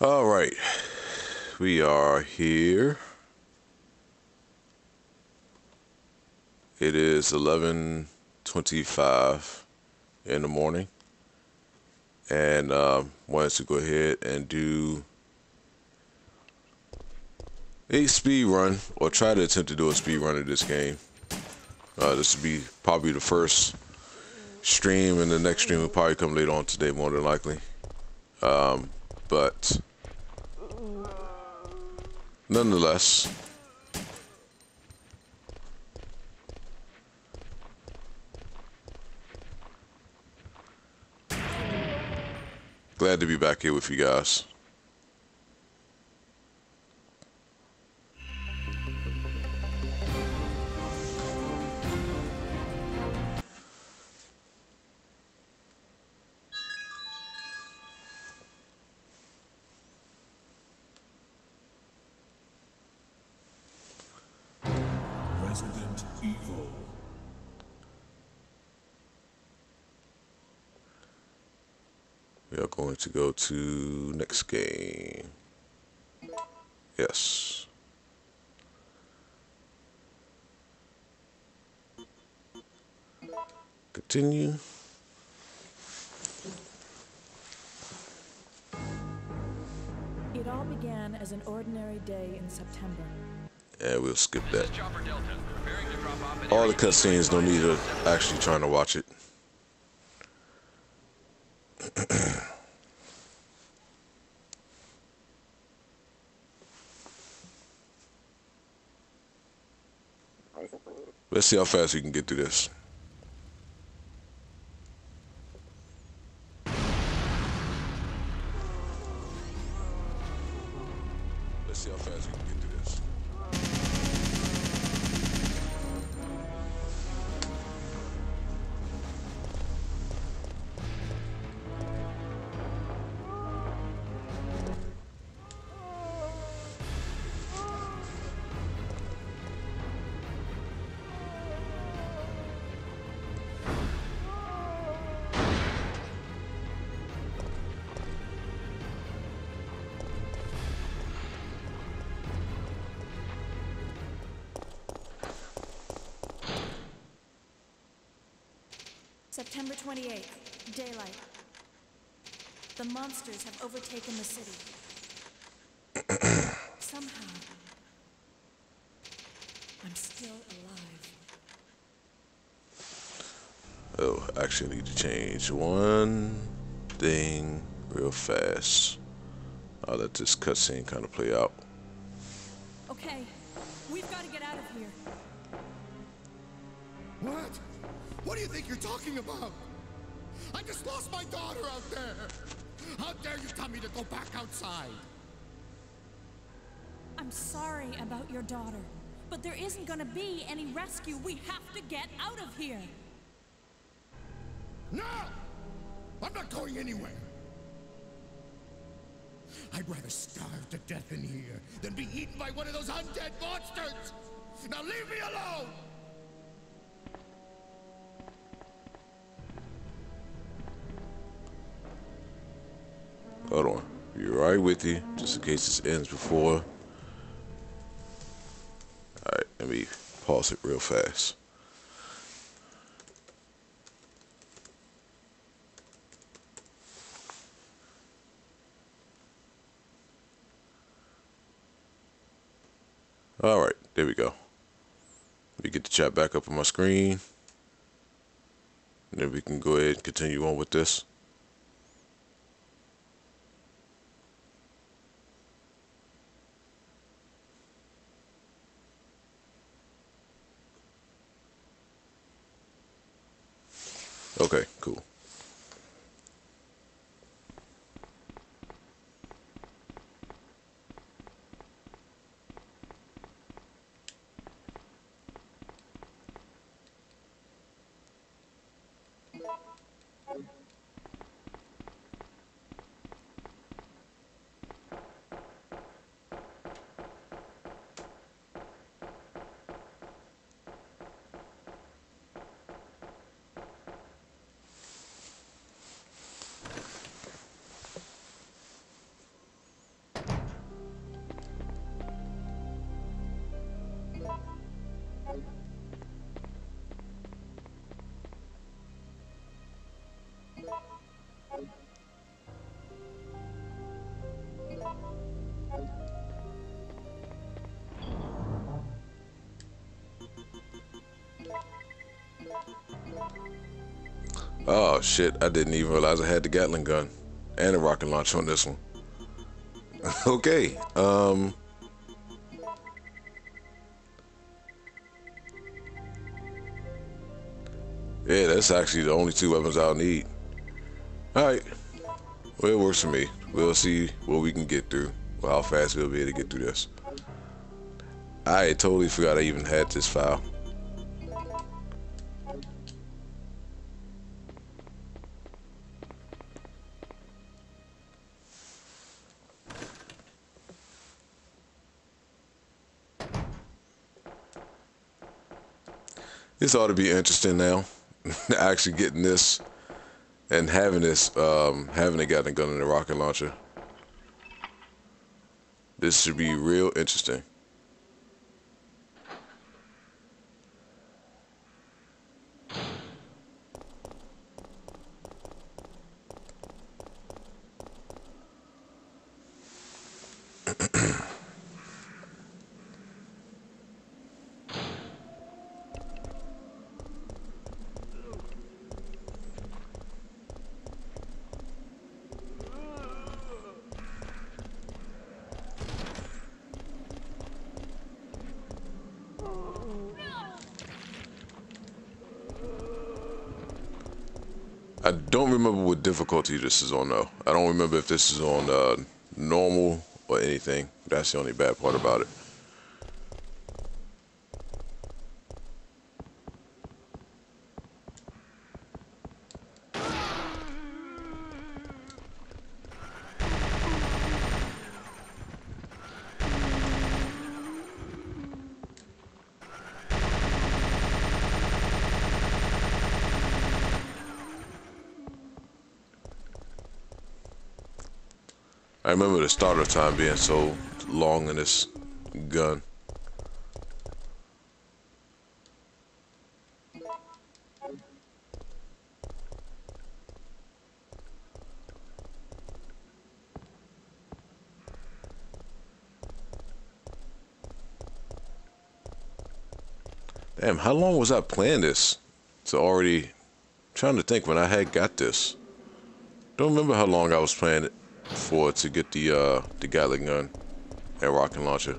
All right, we are here. It is 11:25 in the morning, and wanted to go ahead and do a speed run, or try to attempt to do a speed run of this game. This will be probably the first stream, and the next stream will probably come later on today, more than likely. But nonetheless, glad to be back here with you guys. Resident Evil. We are going to go to next game. Yes. Continue. It all began as an ordinary day in September. Yeah, we'll skip that. All the cutscenes, no need of actually trying to watch it. Let's see how fast we can get through this. Let's see how fast we can get through this. September 28th, daylight. The monsters have overtaken the city. Somehow, I'm still alive. Oh, I actually need to change one thing real fast. I'll let this cutscene kind of play out. Okay, we've got to get out of here. What? What do you think you're talking about? I just lost my daughter out there! How dare you tell me to go back outside? I'm sorry about your daughter, but there isn't gonna be any rescue. We have to get out of here. No! I'm not going anywhere! I'd rather starve to death in here than be eaten by one of those undead monsters! Now leave me alone! Hold on. Be right with you, just in case this ends before. Alright, let me pause it real fast. Alright, there we go. Let me get the chat back up on my screen. And then we can go ahead and continue on with this. Okay, cool. Oh shit, I didn't even realize I had the Gatling gun and a rocket launcher on this one. Okay, yeah, that's actually the only two weapons I'll need. Alright, well, it works for me. We'll see what we can get through, or how fast we'll be able to get through this. I totally forgot I even had this file. This ought to be interesting now. Actually getting this and having this, having it got a gun and a rocket launcher. This should be real interesting. I don't remember what difficulty this is on though. I don't remember if this is on normal or anything. That's the only bad part about it. I remember the starter time being so long in this gun. Damn, how long was I playing this to already trying to think when I had got this? Don't remember how long I was playing it for to get the Gatling gun and rocket launcher.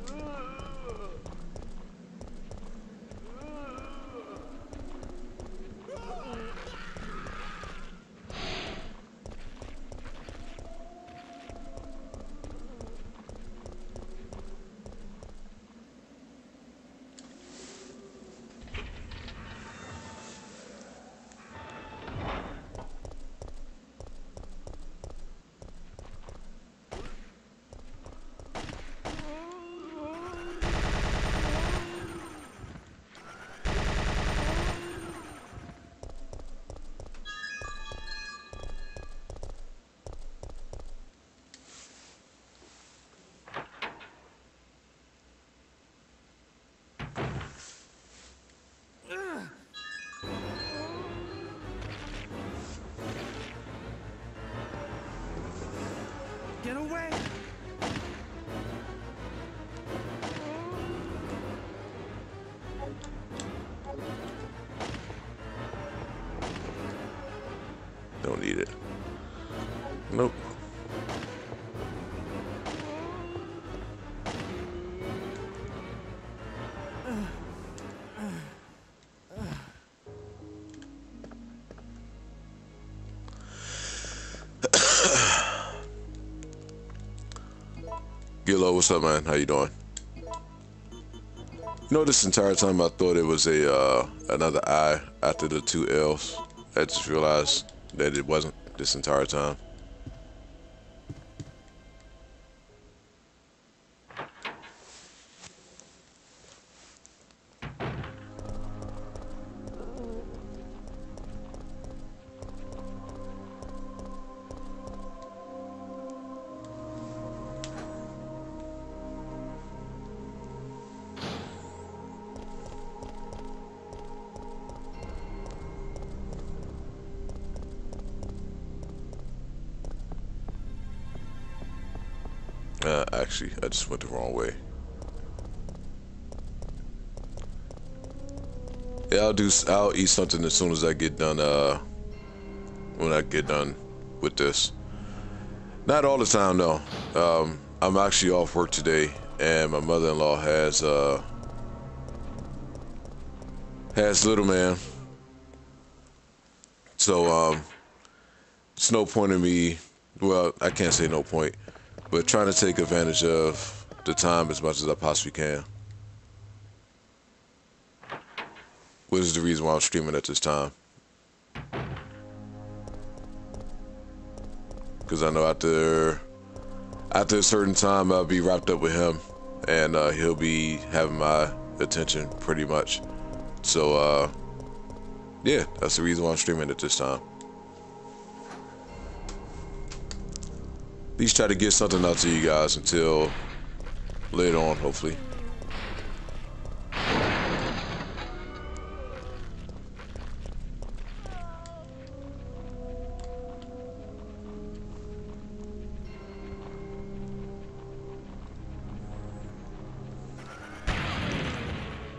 Get away! Don't need it. Nope. Gillo, what's up, man? How you doing? You know, this entire time I thought it was a another I after the two L's. I just realized that it wasn't this entire time. Actually, I just went the wrong way. Yeah, I'll eat something as soon as I get done when I get done with this. Not all the time, though. I'm actually off work today, and my mother-in-law has little man. So it's no point in me. Well, I can't say no point, but trying to take advantage of the time as much as I possibly can. Which is the reason why I'm streaming at this time. Because I know after a certain time I'll be wrapped up with him, and he'll be having my attention pretty much. So yeah, that's the reason why I'm streaming at this time. At least try to get something out to you guys until later on, hopefully.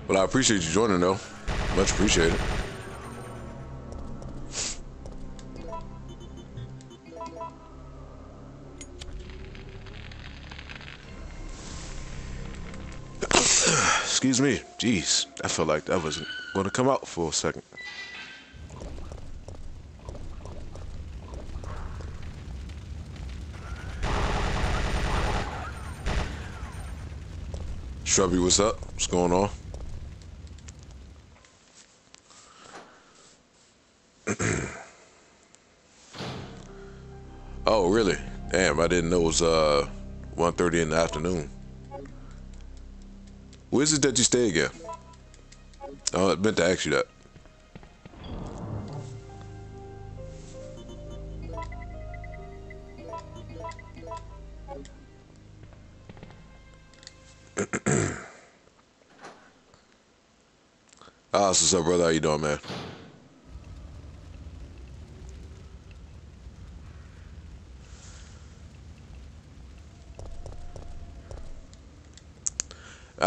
Well, I appreciate you joining, though. Much appreciated. Excuse me. Jeez, I felt like that wasn't going to come out for a second. Shrubby, what's up? What's going on? Oh, really? Damn, I didn't know it was 1:30 in the afternoon. Where is it that you stay again? Oh, I meant to ask you that. What's up, brother? How you doing, man?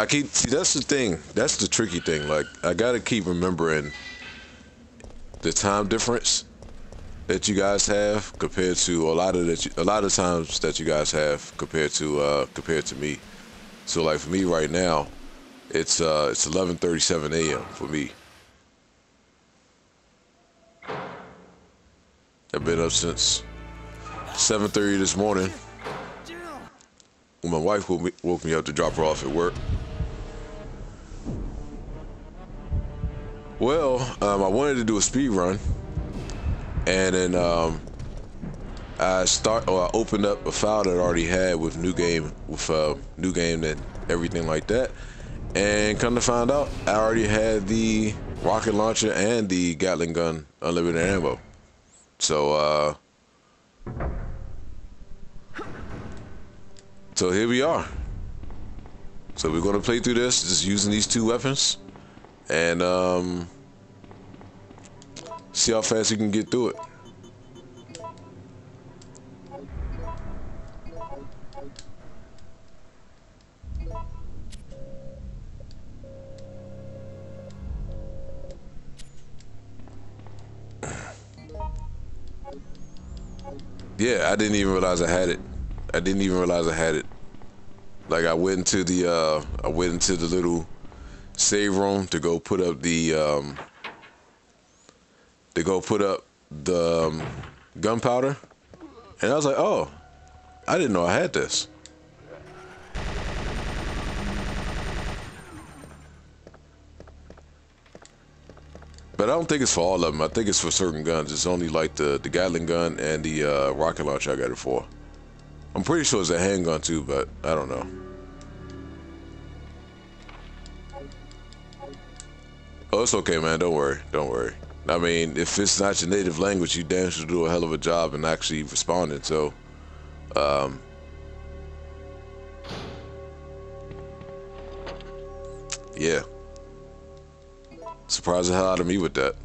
See, that's the thing. That's the tricky thing. Like, I gotta keep remembering the time difference that you guys have compared to a lot of times that you guys have compared to me. So, like, for me right now, it's 11:37 a.m. for me. I've been up since 7:30 this morning when my wife woke me up to drop her off at work. Well, I wanted to do a speed run, and then I opened up a file that I already had with new game and everything like that, and come to find out, I already had the rocket launcher and the Gatling gun unlimited ammo. So here we are. So we're gonna play through this just using these two weapons, and see how fast you can get through it. Yeah, I didn't even realize I had it. Like, I went into the little save room to go put up the gunpowder, and I was like, oh, I didn't know I had this. But I don't think it's for all of them. I think it's for certain guns. It's only like the Gatling gun and the rocket launcher I got it for. I'm pretty sure it's a handgun too, but I don't know. Oh, it's okay, man. Don't worry. Don't worry. I mean, if it's not your native language, you damn sure do a hell of a job in actually responding. So, yeah. Surprised the hell out of me with that.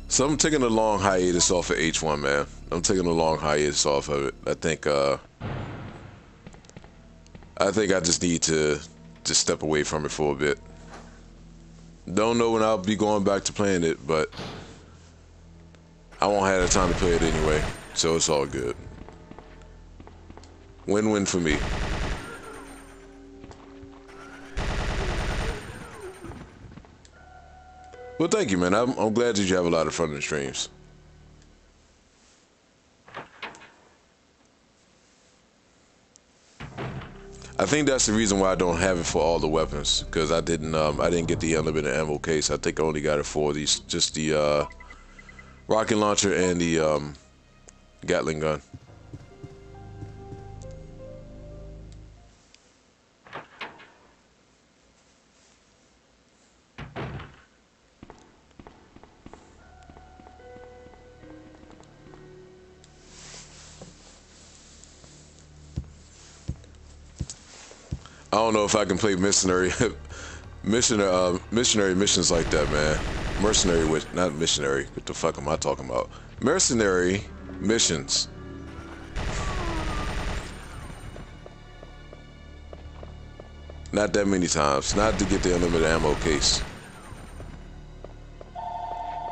So I'm taking a long hiatus off of H1, man. I'm taking a long hiatus off of it. I think I think I just need to just step away from it for a bit. Don't know when I'll be going back to playing it, but I won't have the time to play it anyway, so it's all good. Win-win for me. Well, thank you, man. I'm glad that you have a lot of fun in the streams. I think that's the reason why I don't have it for all the weapons, because I didn't get the unlimited ammo case. I think I only got it for these, just the rocket launcher and the Gatling gun. I don't know if I can play missionary missions like that, man. Mercenary with, not missionary. What the fuck am I talking about? Mercenary missions. Not that many times. Not to get the unlimited ammo case.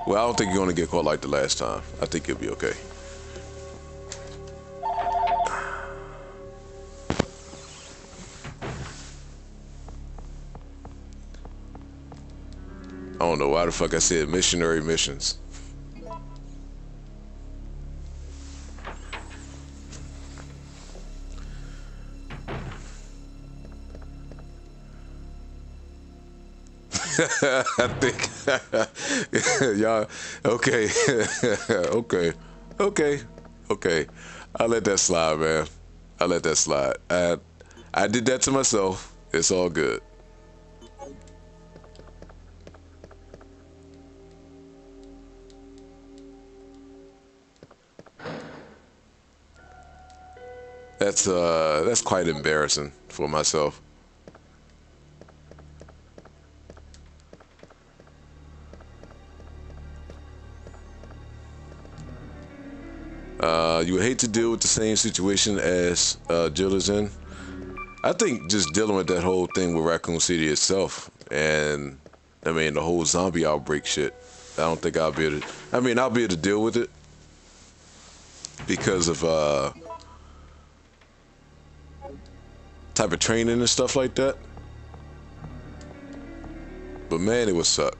Well, I don't think you're gonna get caught like the last time. I think you'll be okay. I don't know why the fuck I said missionary missions. I think y'all okay. okay. I'll let that slide, man. I'll let that slide. I did that to myself. It's all good. That's quite embarrassing for myself. You would hate to deal with the same situation as Jill is in. I think just dealing with that whole thing with Raccoon City itself, and I mean the whole zombie outbreak shit. I don't think I'll be able to. I mean, I'll be able to deal with it because of type of training and stuff like that. But man, it would suck.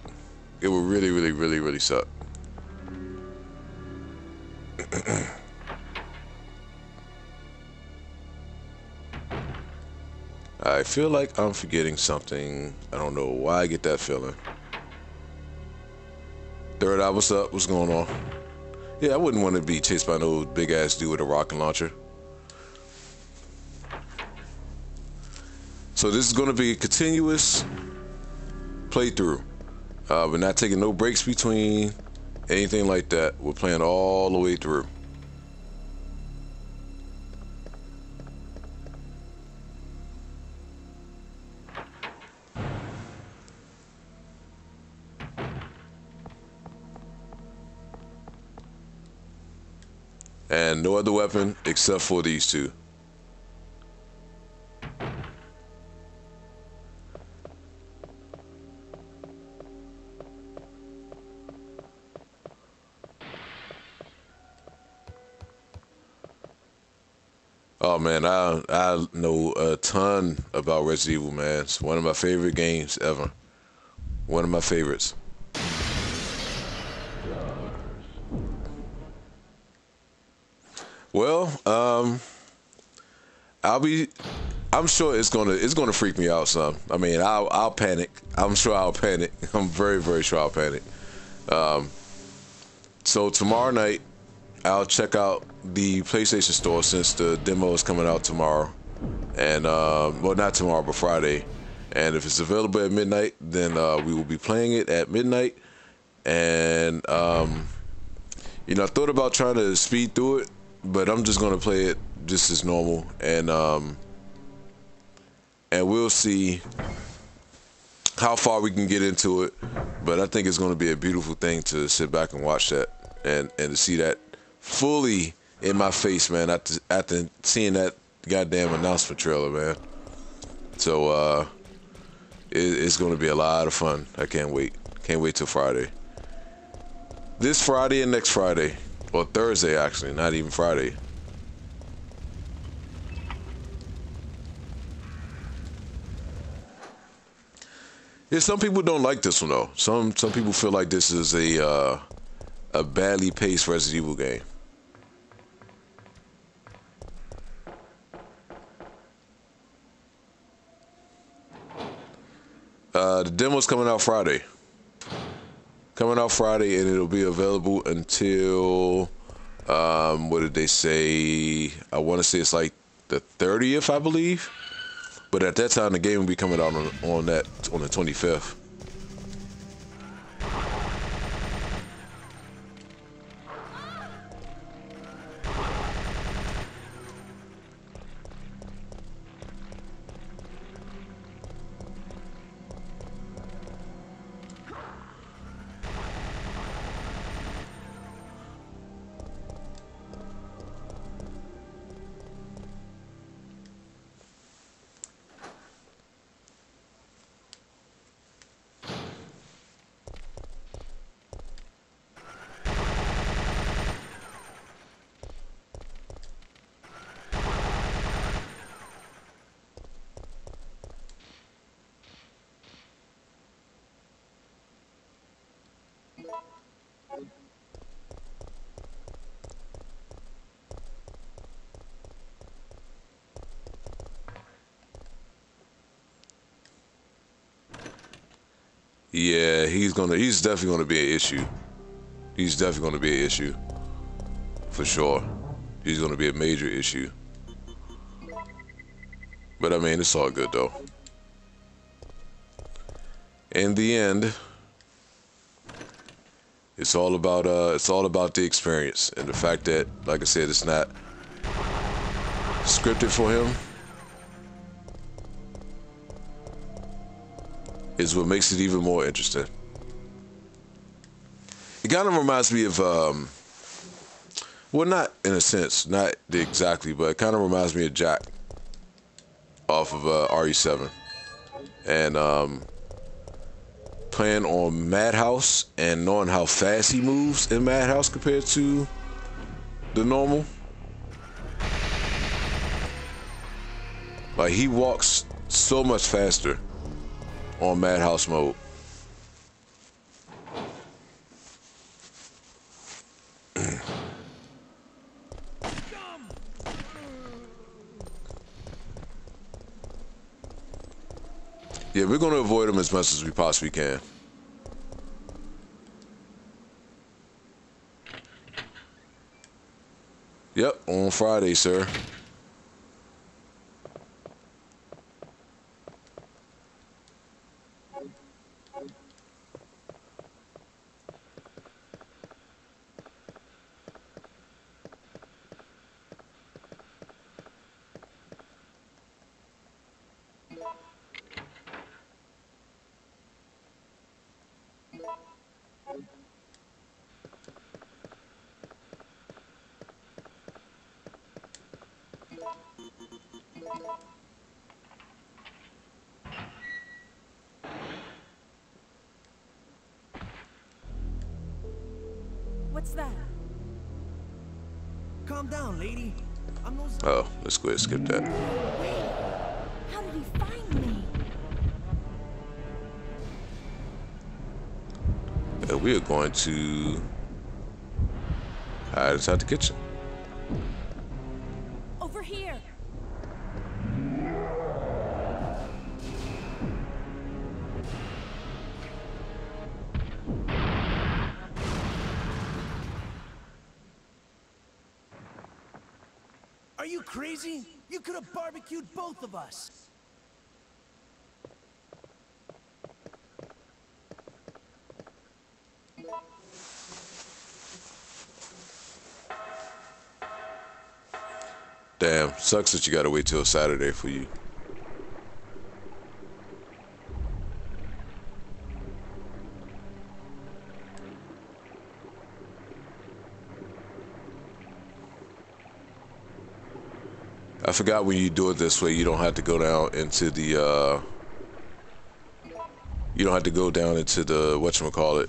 It would really suck. I feel like I'm forgetting something. I don't know why I get that feeling. Third Eye, what's up? What's going on? Yeah, I wouldn't want to be chased by no big ass dude with a rocket launcher. So this is going to be a continuous playthrough. We're not taking no breaks between anything like that. We're playing all the way through. And no other weapon except for these two. Oh man, I know a ton about Resident Evil, man. It's one of my favorite games ever. One of my favorites. Well, I'm sure it's gonna freak me out some. I mean, I'll panic. I'm sure I'll panic. I'm very sure I'll panic. So tomorrow night, I'll check out the PlayStation Store since the demo is coming out tomorrow, and well, not tomorrow, but Friday. And if it's available at midnight, then we will be playing it at midnight. And you know, I thought about trying to speed through it, but I'm just gonna play it just as normal, and we'll see how far we can get into it. But I think it's gonna be a beautiful thing to sit back and watch that, and to see that fully in my face, man, after seeing that goddamn announcement trailer, man. So it's going to be a lot of fun. I can't wait. Can't wait till Friday. This Friday and next Friday, or Thursday actually, not even Friday. Yeah, some people don't like this one though. Some people feel like this is a badly paced Resident Evil game. The demo's coming out Friday. Coming out Friday, and it'll be available until what did they say? I want to say it's like the 30th, I believe. But at that time, the game will be coming out on the 25th. Yeah, he's definitely gonna be an issue. He's definitely gonna be an issue. For sure. He's gonna be a major issue. But I mean, it's all good though. In the end, it's all about the experience and the fact that, like I said, it's not scripted for him. Is what makes it even more interesting. It kind of reminds me of, well, not in a sense, not exactly, but it kind of reminds me of Jack off of RE7. And playing on Madhouse and knowing how fast he moves in Madhouse compared to the normal. Like, he walks so much faster on Madhouse mode. Yeah, we're going to avoid them as much as we possibly can. Yep, on Friday, sir. What's that? Calm down, lady. I'm no... Oh, let's go ahead and skip that. Wait, how did he find me? We are going to hide inside the kitchen. Over here. Are you crazy? You could have barbecued both of us. Damn, sucks that you gotta wait till Saturday for you. I forgot when you do it this way, you don't have to go down into the you don't have to go down into the whatchamacallit,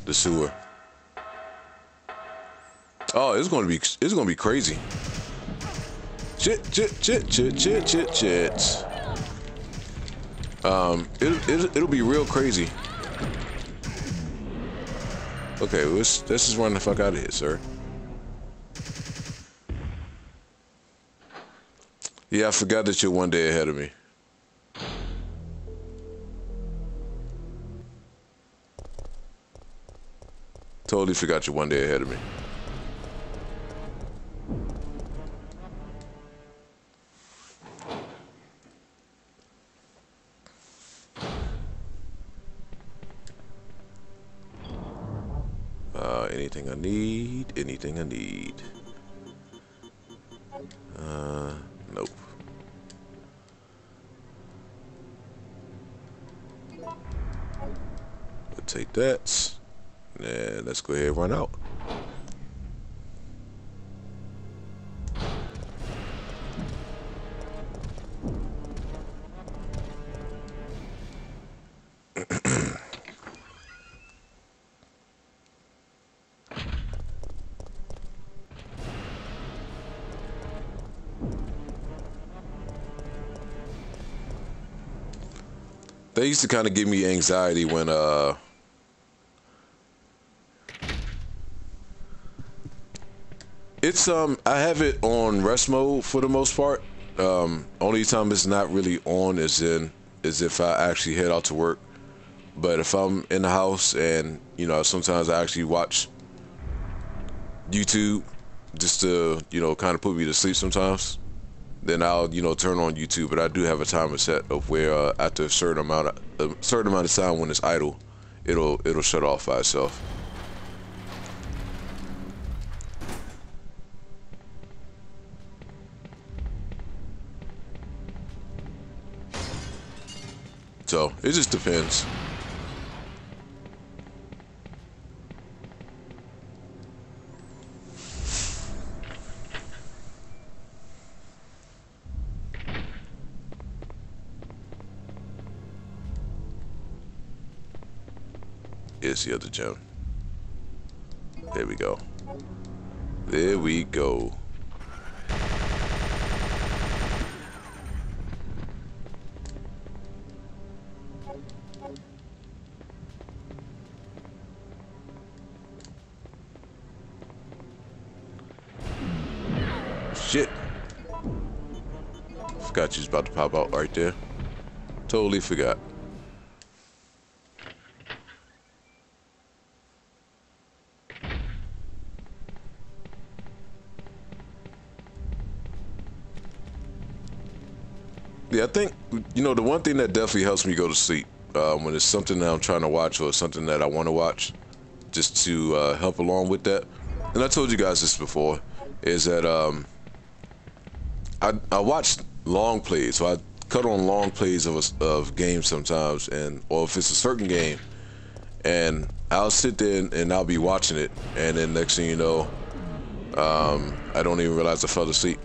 the sewer. Oh, it's gonna be crazy. Shit. It'll be real crazy. Okay, let's just run the fuck out of here, sir. Yeah, I forgot that you're one day ahead of me. Totally forgot you're one day ahead of me. Anything I need, anything I need. Nope. We'll take that. And let's go ahead and run out. They used to kind of give me anxiety when it's I have it on rest mode for the most part. Only time it's not really on is if I actually head out to work. But if I'm in the house and, you know, sometimes I actually watch YouTube just to, you know, kind of put me to sleep sometimes, then I'll, you know, turn on YouTube. But I do have a timer set of where after a certain amount of time when it's idle, it'll shut off by itself. So it just depends. Is the other gem. There we go. There we go. Shit. Forgot you was about to pop out right there. Totally forgot. Yeah, I think, you know, the one thing that definitely helps me go to sleep when it's something that I'm trying to watch or something that I want to watch, just to help along with that. And I told you guys this before, is that I watch long plays, so I cut on long plays of games sometimes, or if it's a certain game, and I'll sit there and I'll be watching it, and then next thing you know, I don't even realize I fell asleep.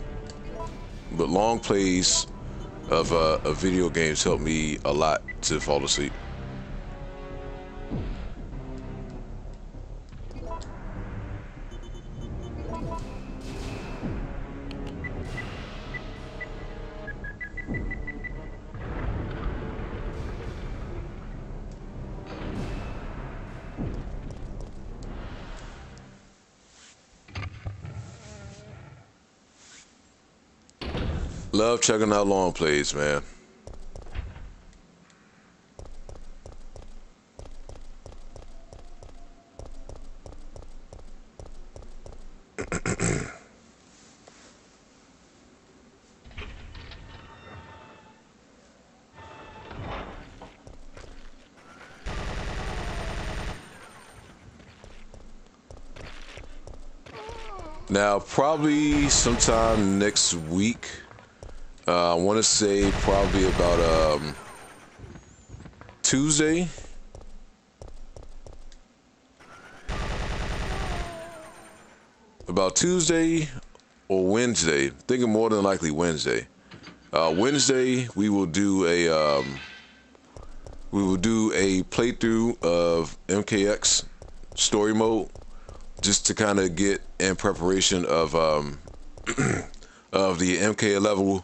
But long plays of video games help me a lot to fall asleep. Love checking out long plays, man. Now, probably sometime next week. I want to say probably about Tuesday. About Tuesday or Wednesday. Thinking more than likely Wednesday. Wednesday we will do a playthrough of MKX story mode, just to kind of get in preparation of of the MK11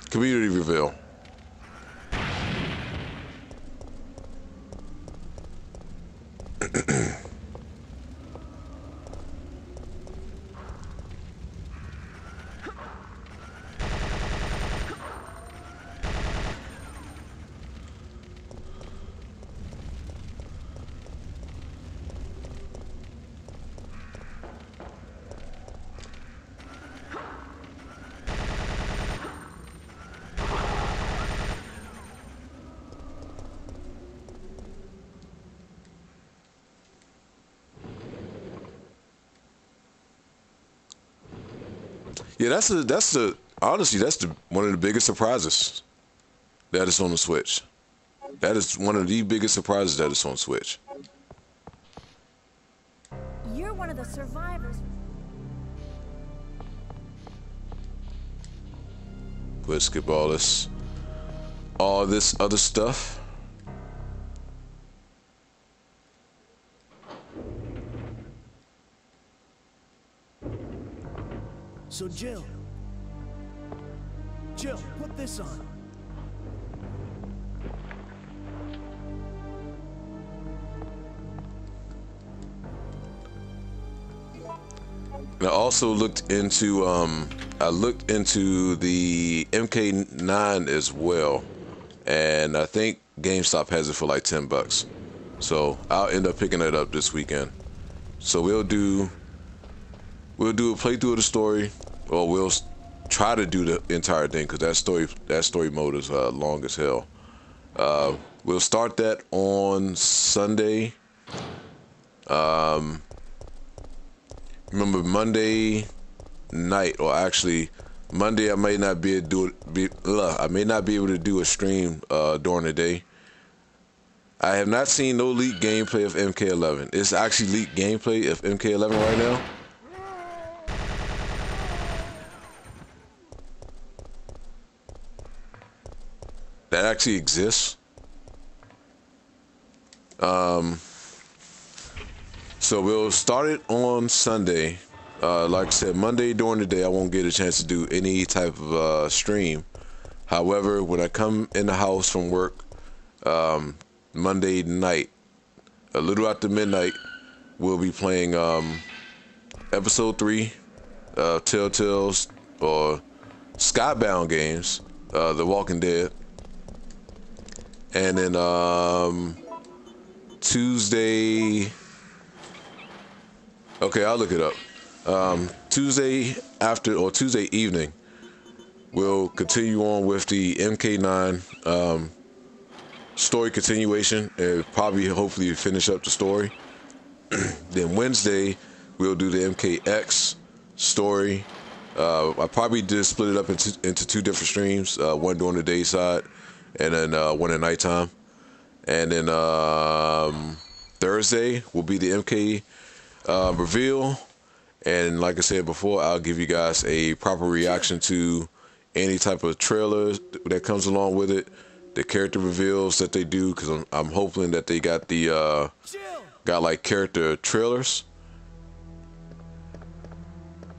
community reveal. Yeah, honestly that's the one of the biggest surprises that is on the Switch. That is one of the biggest surprises that is on Switch. You're one of the survivors. Let's skip all this other stuff. So Jill, put this on. And I also looked into the MK9 as well, and I think GameStop has it for like $10. So I'll end up picking it up this weekend. So we'll do a playthrough of the story, or we'll try to do the entire thing, because that story mode is long as hell. We'll start that on Sunday. Remember, Monday night, or actually Monday, I may not be able to do a stream during the day. I have not seen no leaked gameplay of MK11. It's actually leaked gameplay of MK11 right now. That actually exists. So we'll start it on Sunday. Like I said, Monday during the day, I won't get a chance to do any type of stream. However, when I come in the house from work, Monday night, a little after midnight, we'll be playing episode 3, Telltale's or Skybound games, The Walking Dead. And then Tuesday, okay, I'll look it up. Tuesday evening, we'll continue on with the MK9 story continuation, and probably hopefully finish up the story. Then Wednesday, we'll do the MKX story. I probably did split it up into 2 different streams, one during the day side, and then one at nighttime. And then Thursday will be the MK reveal. And like I said before, I'll give you guys a proper reaction to any type of trailer that comes along with it, the character reveals that they do, because I'm hoping that they got the like character trailers.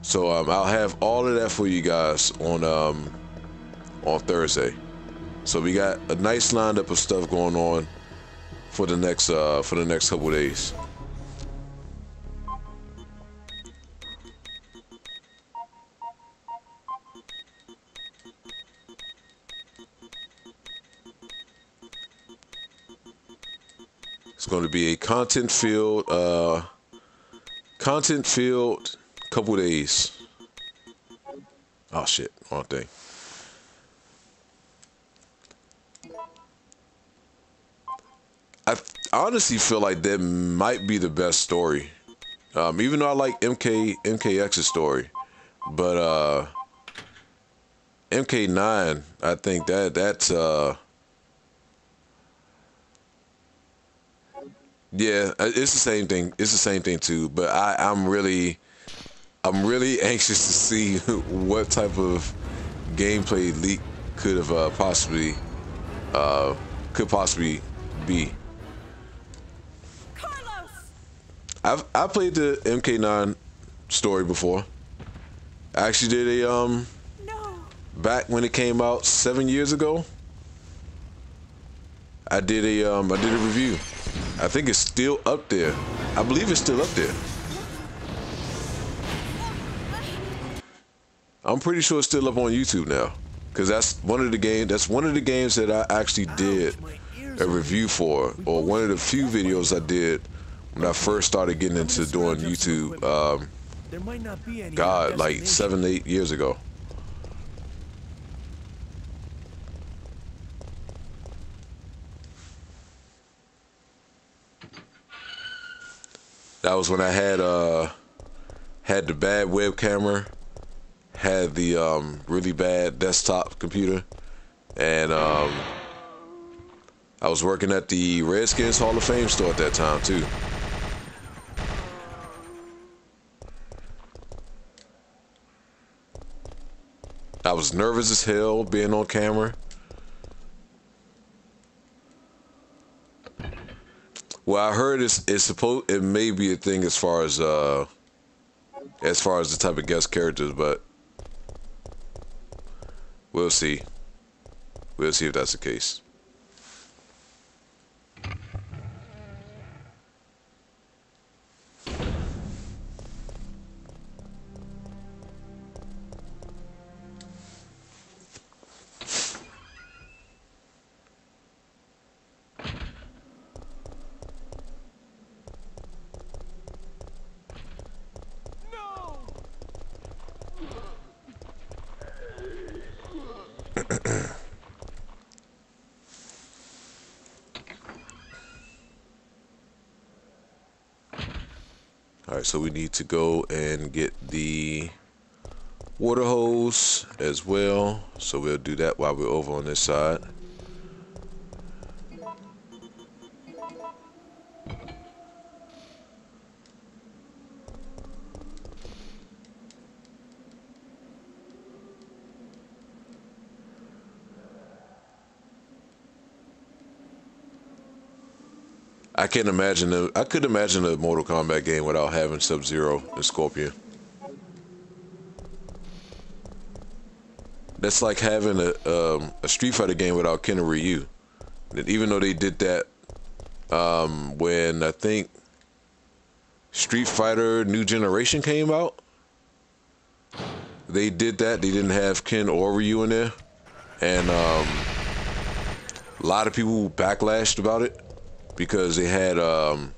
So I'll have all of that for you guys on Thursday. So we got a nice lineup of stuff going on for the next couple days. It's going to be a content-filled couple days. Oh shit, wrong thing. I honestly feel like that might be the best story. Even though I like MKX's story, but MK9, I think that's Yeah, it's the same thing. It's the same thing too. But I'm really anxious to see what type of gameplay leak could have could possibly be. Carlos! I played the MK9 story before. I actually did a No. back when it came out 7 years ago. I did a review. I think it's still up there. I believe it's still up there. I'm pretty sure it's still up on YouTube now, because that's one of the games that I actually did a review for, or one of the few videos I did when I first started getting into doing YouTube. There might not be any God, like destination. 7-8 years ago. That was when I had the bad web camera, had the really bad desktop computer, and I was working at the Redskins Hall of Fame store at that time too. I was nervous as hell being on camera. Well, I heard it may be a thing as far as the type of guest characters, but we'll see. We'll see if that's the case. All right, so we need to go and get the water hose as well. So we'll do that while we're over on this side. I can't imagine I could imagine a Mortal Kombat game without having Sub-Zero and Scorpion. That's like having a Street Fighter game without Ken and Ryu. And even though they did that when I think Street Fighter New Generation came out, they did that. They didn't have Ken or Ryu in there, and a lot of people backlashed about it. Because they had, who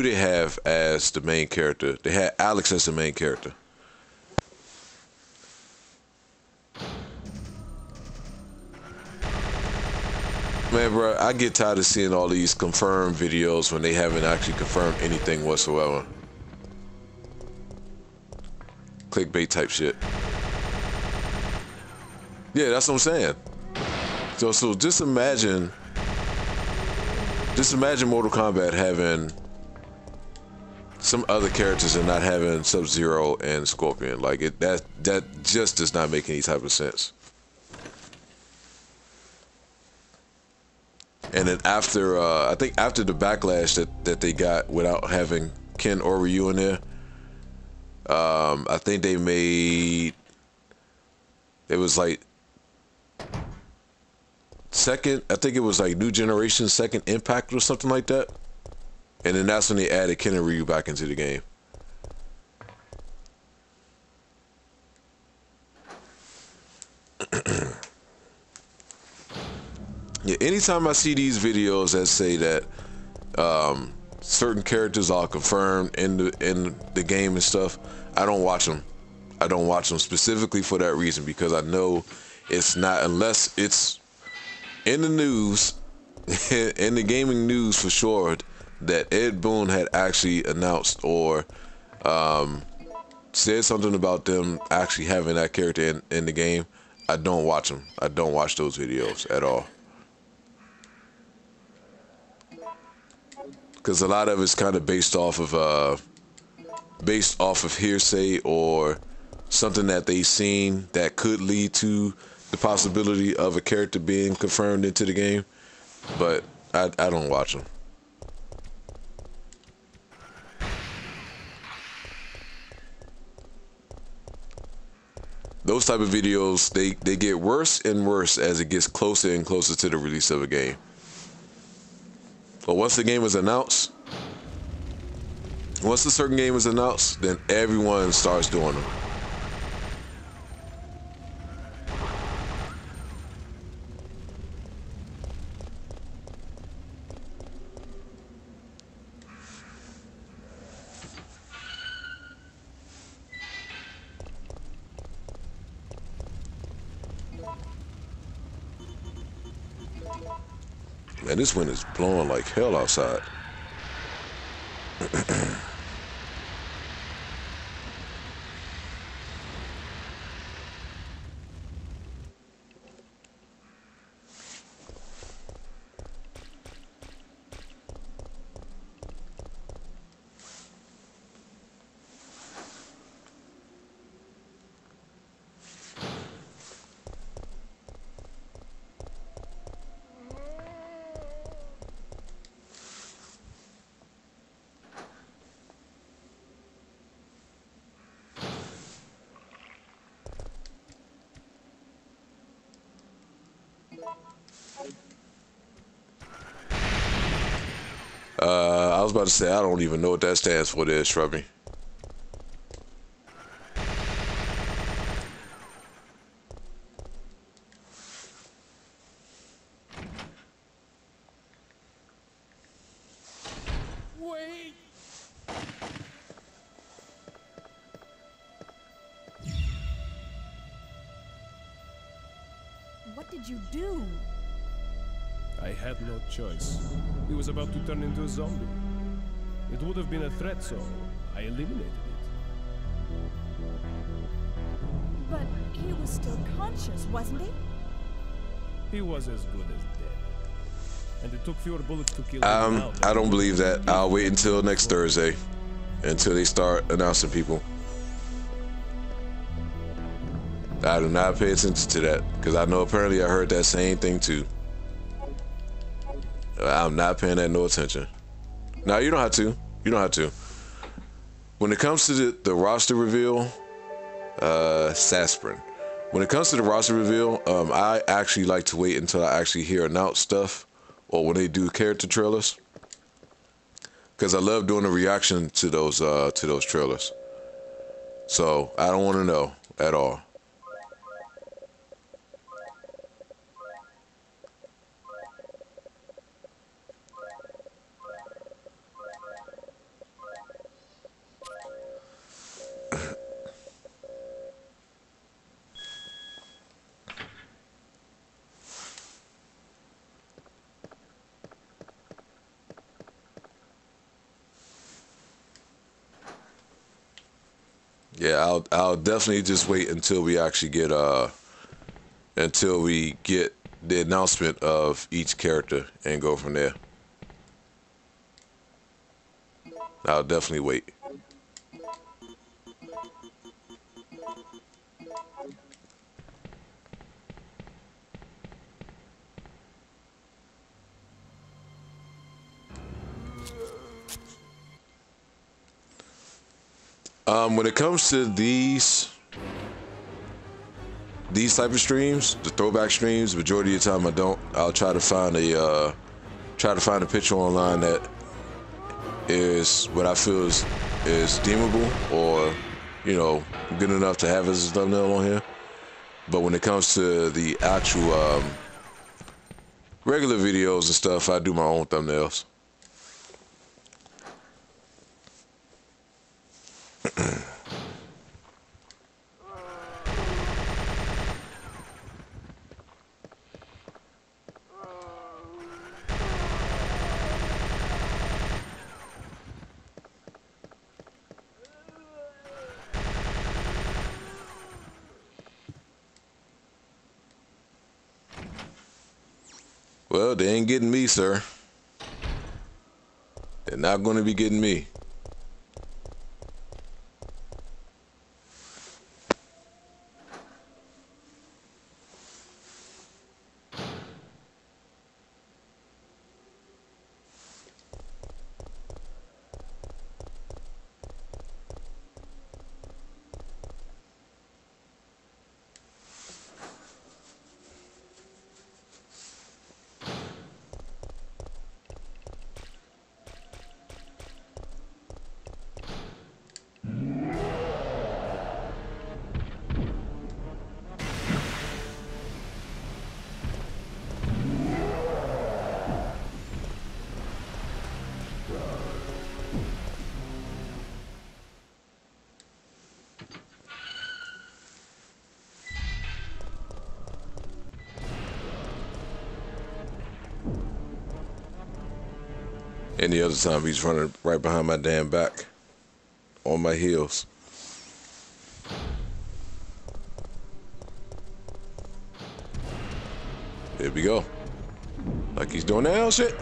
they have as the main character? They had Alex as the main character. Man, bro, I get tired of seeing all these confirmed videos when they haven't actually confirmed anything whatsoever. Clickbait type shit. Yeah, that's what I'm saying. So just imagine Mortal Kombat having some other characters and not having Sub-Zero and Scorpion. Like that just does not make any type of sense. And then after I think after the backlash that they got without having Ken or Ryu in there, I think they made it was like I think it was like New Generation Second Impact or something like that. And then that's when they added Ken and Ryu back into the game. Yeah, anytime I see these videos that say that certain characters are confirmed in the game and stuff, I don't watch them. I don't watch them specifically for that reason, because I know it's not, unless it's in the news, in the gaming news for sure, that Ed Boon had actually announced or said something about them actually having that character in the game. I don't watch them. I don't watch those videos at all. because a lot of it's kind of based off of hearsay or something that they seen that could lead to the possibility of a character being confirmed into the game. But I don't watch them. Those type of videos, they get worse and worse as it gets closer and closer to the release of a game. But once the game is announced, once a certain game is announced, then everyone starts doing them. Man, this wind is blowing like hell outside. I was about to say, I don't even know what that stands for there, Shrubby. Wait! What did you do? I had no choice. He was about to turn into a zombie. It would have been a threat, so I eliminated it. But he was still conscious, wasn't he? He was as good as dead. And it took fewer bullets to kill him now. I don't believe that. I'll wait until next Thursday, until they start announcing people. I do not pay attention to that, because I know apparently I heard that same thing too. I'm not paying that no attention. Now, you don't have to. You don't have to. When it comes to the roster reveal, Sasprin. When it comes to the roster reveal, I actually like to wait until I actually hear announced stuff, or when they do character trailers, because I love doing a reaction to those trailers. So I don't want to know at all. Yeah, I'll definitely just wait until we actually get the announcement of each character and go from there. I'll definitely wait. When it comes to these type of streams, the throwback streams, the majority of the time I don't. I'll try to find a picture online that is what I feel is deemable, or you know, good enough to have as a thumbnail on here. But when it comes to the actual regular videos and stuff, I do my own thumbnails. Well, they ain't getting me, sir. They're Not gonna be getting me. Any other time he's running right behind my damn back, on my heels. There we go. Like he's doing that hell shit.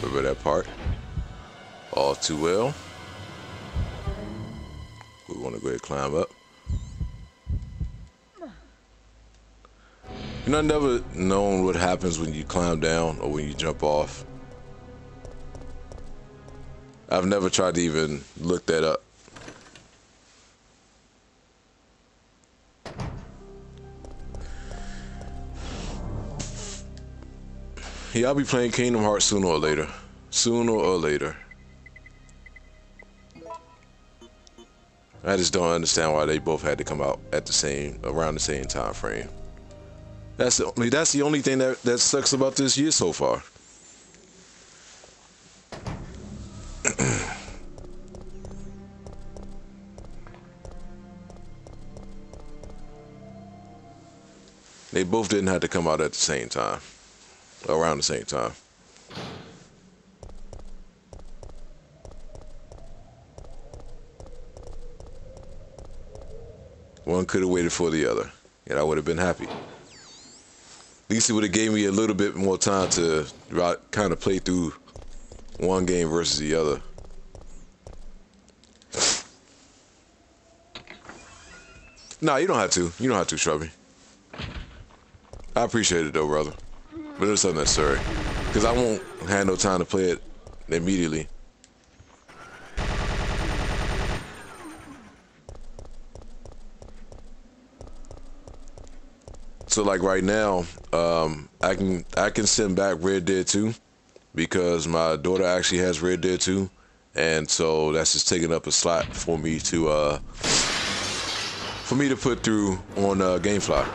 Remember that part all too well. We want to go ahead and climb up. You know, I've never known what happens when you climb down or when you jump off. I've never tried to even look that up. Yeah, I'll be playing Kingdom Hearts sooner or later. Sooner or later. I just don't understand why they both had to come out at around the same time frame. That's the only thing that sucks about this year so far. They both didn't have to come out at the same time. Around the same time. One could have waited for the other, and I would have been happy. At least it would have gave me a little bit more time to kind of play through one game versus the other. Nah, you don't have to. You don't have to, Shrubby. I appreciate it though, brother. But it's unnecessary. Because I won't have no time to play it immediately. So like right now, I can send back Red Dead 2 because my daughter actually has Red Dead 2, and so that's just taking up a slot for me to put through on GameFly.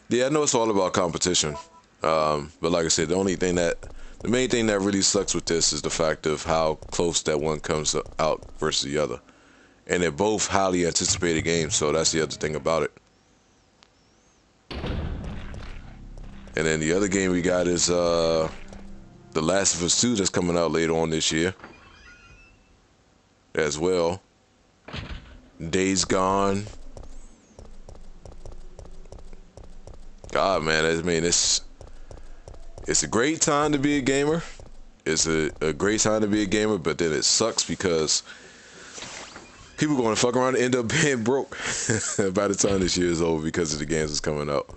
Yeah, I know it's all about competition, but like I said, the main thing that really sucks with this is the fact of how close that one comes out versus the other, and they're both highly anticipated games. So that's the other thing about it. And then the other game we got is The Last of Us 2 that's coming out later on this year as well. Days Gone. God, man, I mean, it's a great time to be a gamer. It's a great time to be a gamer, but then it sucks because people are going to fuck around and end up being broke by the time this year is over because of the games that's coming out.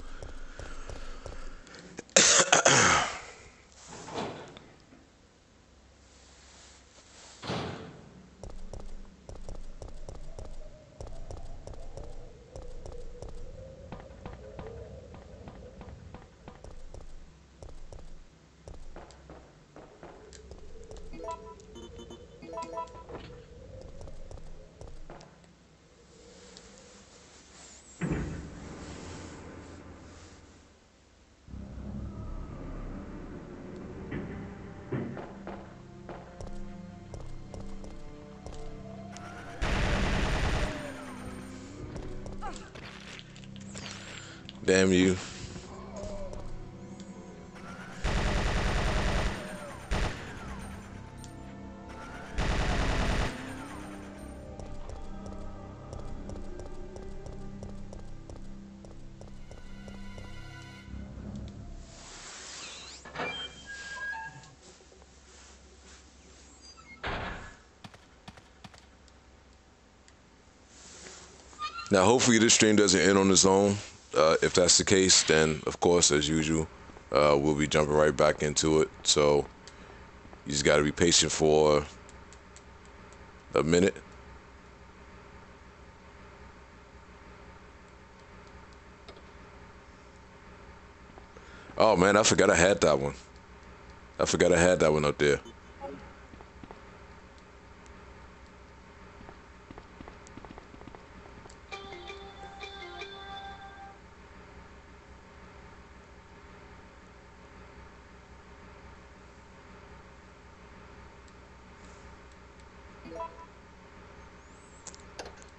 Damn you. Now, hopefully this stream doesn't end on its own. If that's the case, then, of course, as usual, we'll be jumping right back into it. So, you just got to be patient for a minute. Oh, man, I forgot I had that one. I forgot I had that one up there.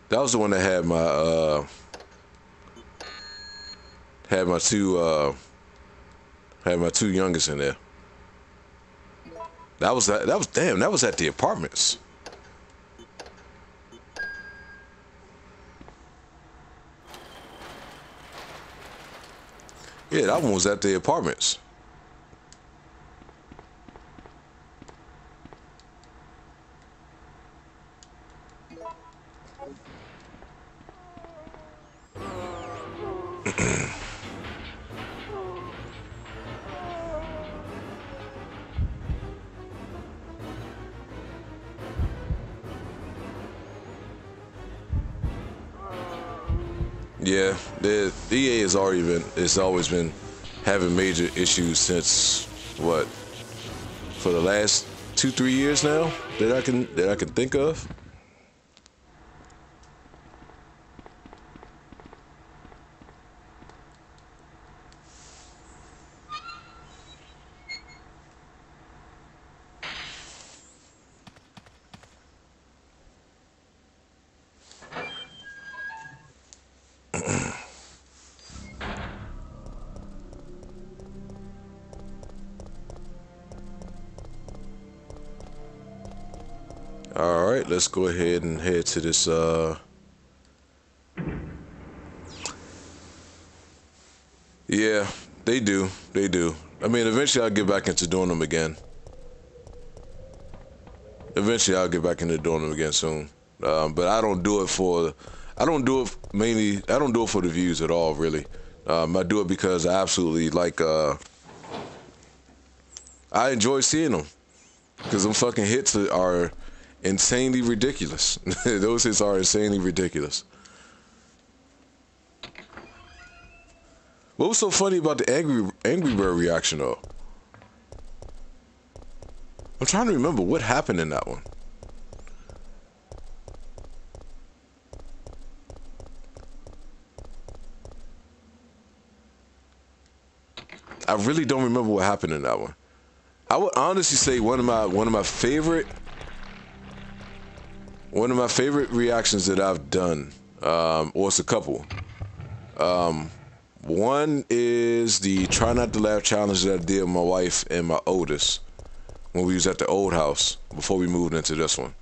That was the one that had my two youngest in there. That was damn, that was at the apartments. Yeah, that one was at the apartments. Yeah, the EA has always been having major issues since what, for the last 2-3 years now that I can think of. All right, let's go ahead and head to this. Yeah, they do. They do. I mean, eventually I'll get back into doing them again. Eventually I'll get back into doing them again soon. But I don't do it for. I don't do it mainly. I don't do it for the views at all, really. I do it because I absolutely like. I enjoy seeing them because them fucking hits are insanely ridiculous. Those hits are insanely ridiculous. What was so funny about the Angry Bird reaction though? I'm trying to remember what happened in that one. I really don't remember what happened in that one. I would honestly say one of my favorite reactions that I've done, or it's a couple. One is the try not to laugh challenge that I did with my wife and my oldest when we was at the old house before we moved into this one.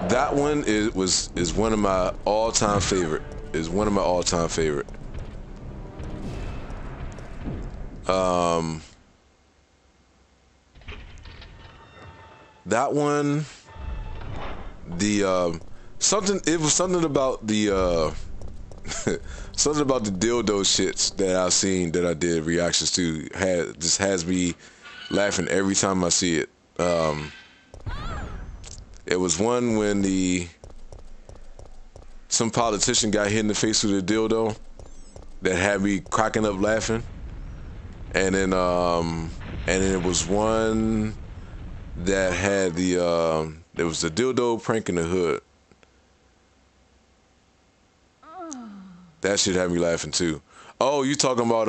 That one is one of my all-time favorite. That one, it was something about the something about the dildo shits that I've seen that I did reactions to just has me laughing every time I see it. It was one when some politician got hit in the face with a dildo that had me cracking up laughing. And then it was one that had there was the dildo prank in the hood. That shit had me laughing too. Oh, you talking about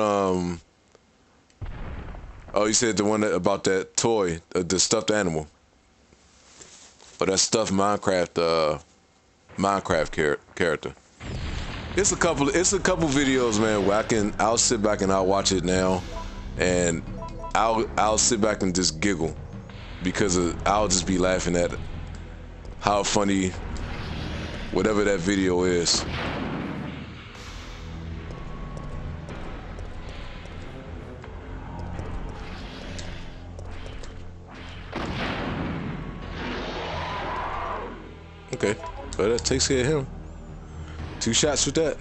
oh, you said the one about that toy, the stuffed animal, or that stuffed Minecraft character. It's a couple videos, man, where I'll sit back and I'll watch it now, and I'll sit back and just giggle because I'll just be laughing at how funny whatever that video is. Okay, well, that takes care of him. 2 shots with that.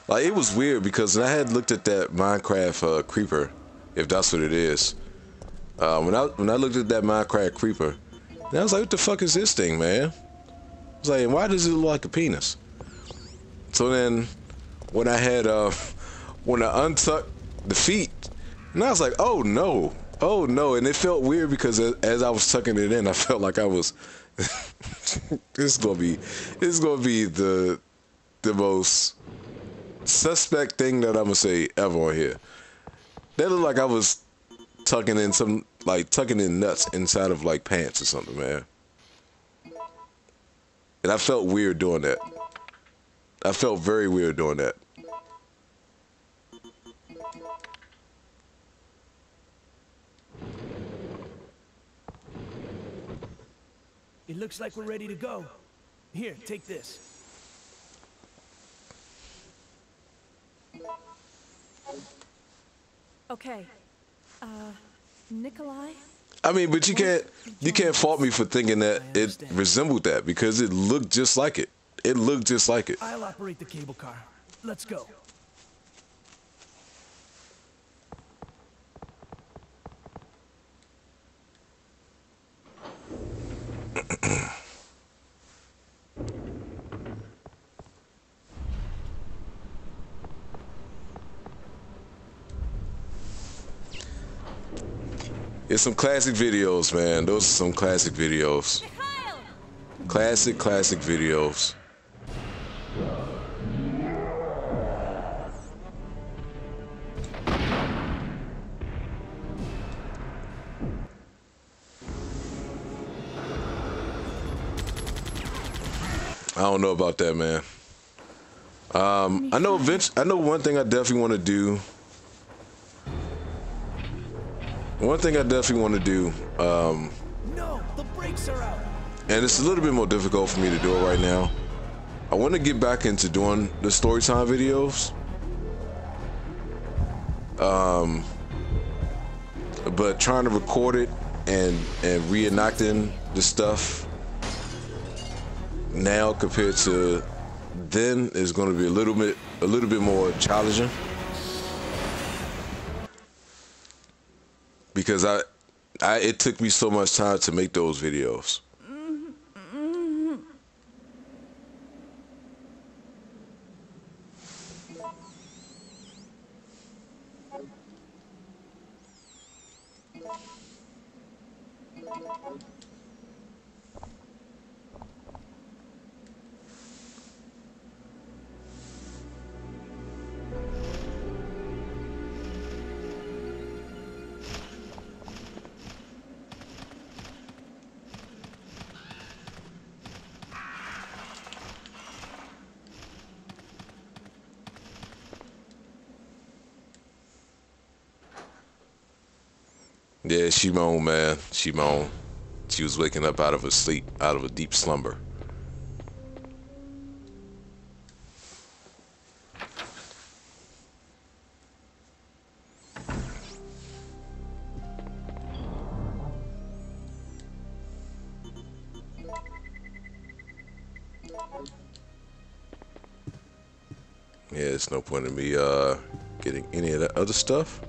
Like, it was weird because I had looked at that Minecraft creeper, if that's what it is. When I looked at that Minecraft creeper, and I was like, what the fuck is this thing, man? I was like, why does it look like a penis? So then, when I untucked the feet, and I was like, oh no, and it felt weird because as I was tucking it in, I felt like I was. This is gonna be the most suspect thing that I'm gonna say ever on here. That looked like I was tucking in nuts inside of like pants or something, man. And I felt weird doing that. I felt very weird doing that. It looks like we're ready to go. Here, take this. Okay. Nikolai? I mean, but you can't fault me for thinking that it resembled that because it looked just like it. It looked just like it. I'll operate the cable car. Let's go. It's some classic videos, man. Those are some classic videos. Classic videos. I don't know about that, man. I know one thing I definitely want to do. One thing I definitely want to do, No, the brakes are out. and it's a little bit more difficult for me to do it right now. I want to get back into doing the story time videos. But trying to record it and reenacting the stuff now compared to then is going to be a little bit more challenging. Because it took me so much time to make those videos. Yeah, she moaned, man. She moaned. She was waking up out of a sleep, out of a deep slumber. Yeah, it's no point in me getting any of that other stuff.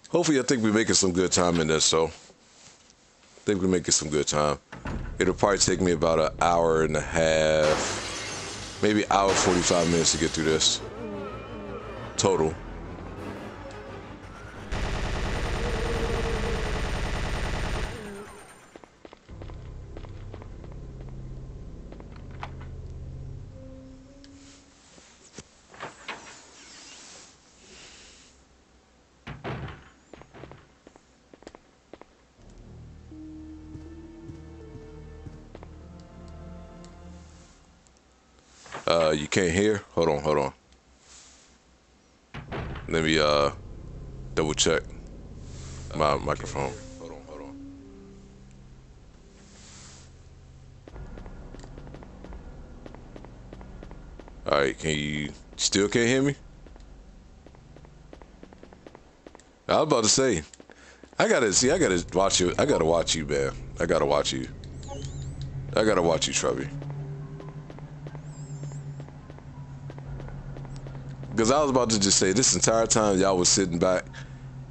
Hopefully, I think we're making some good time in this, so. think we make it some good time. It'll probably take me about an hour and a half, maybe hour 45 minutes to get through this total. You can't hear? Hold on. Let me double check my microphone. Hold on. All right, can you still can't hear me? I was about to say, I gotta watch you. I gotta watch you, man. I gotta watch you, Trubby. Because I was about to just say, this entire time y'all was sitting back,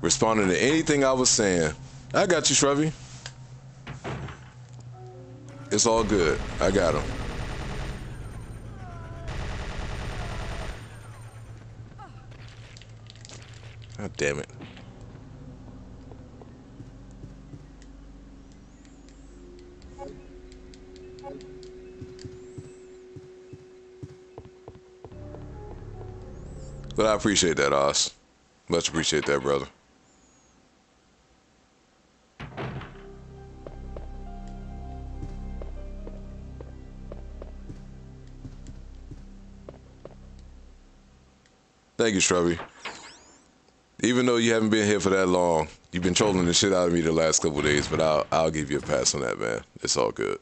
responding to anything I was saying. I got you, Shrubby. It's all good. I got him. God damn it. But I appreciate that, Oz. Much appreciate that, brother. Thank you, Shrubby. Even though you haven't been here for that long, you've been trolling the shit out of me the last couple of days, but I'll give you a pass on that, man. It's all good.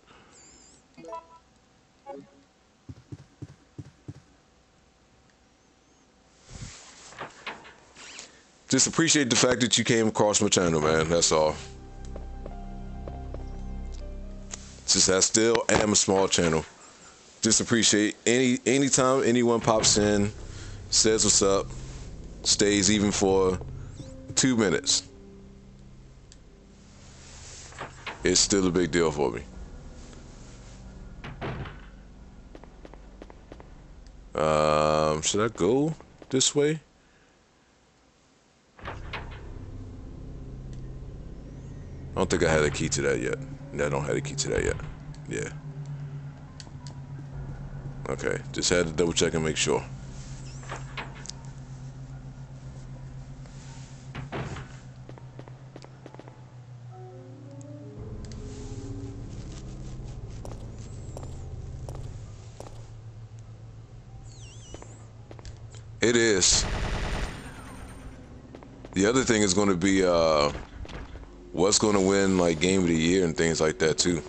Just appreciate the fact that you came across my channel, man. That's all. Just I still am a small channel. Just appreciate anytime anyone pops in, says what's up, stays even for 2 minutes. It's still a big deal for me. Should I go this way? I don't think I had a key to that yet. I don't have a key to that yet. Yeah. Okay, just had to double check and make sure. It is. The other thing is going to be what's going to win like game of the year and things like that too.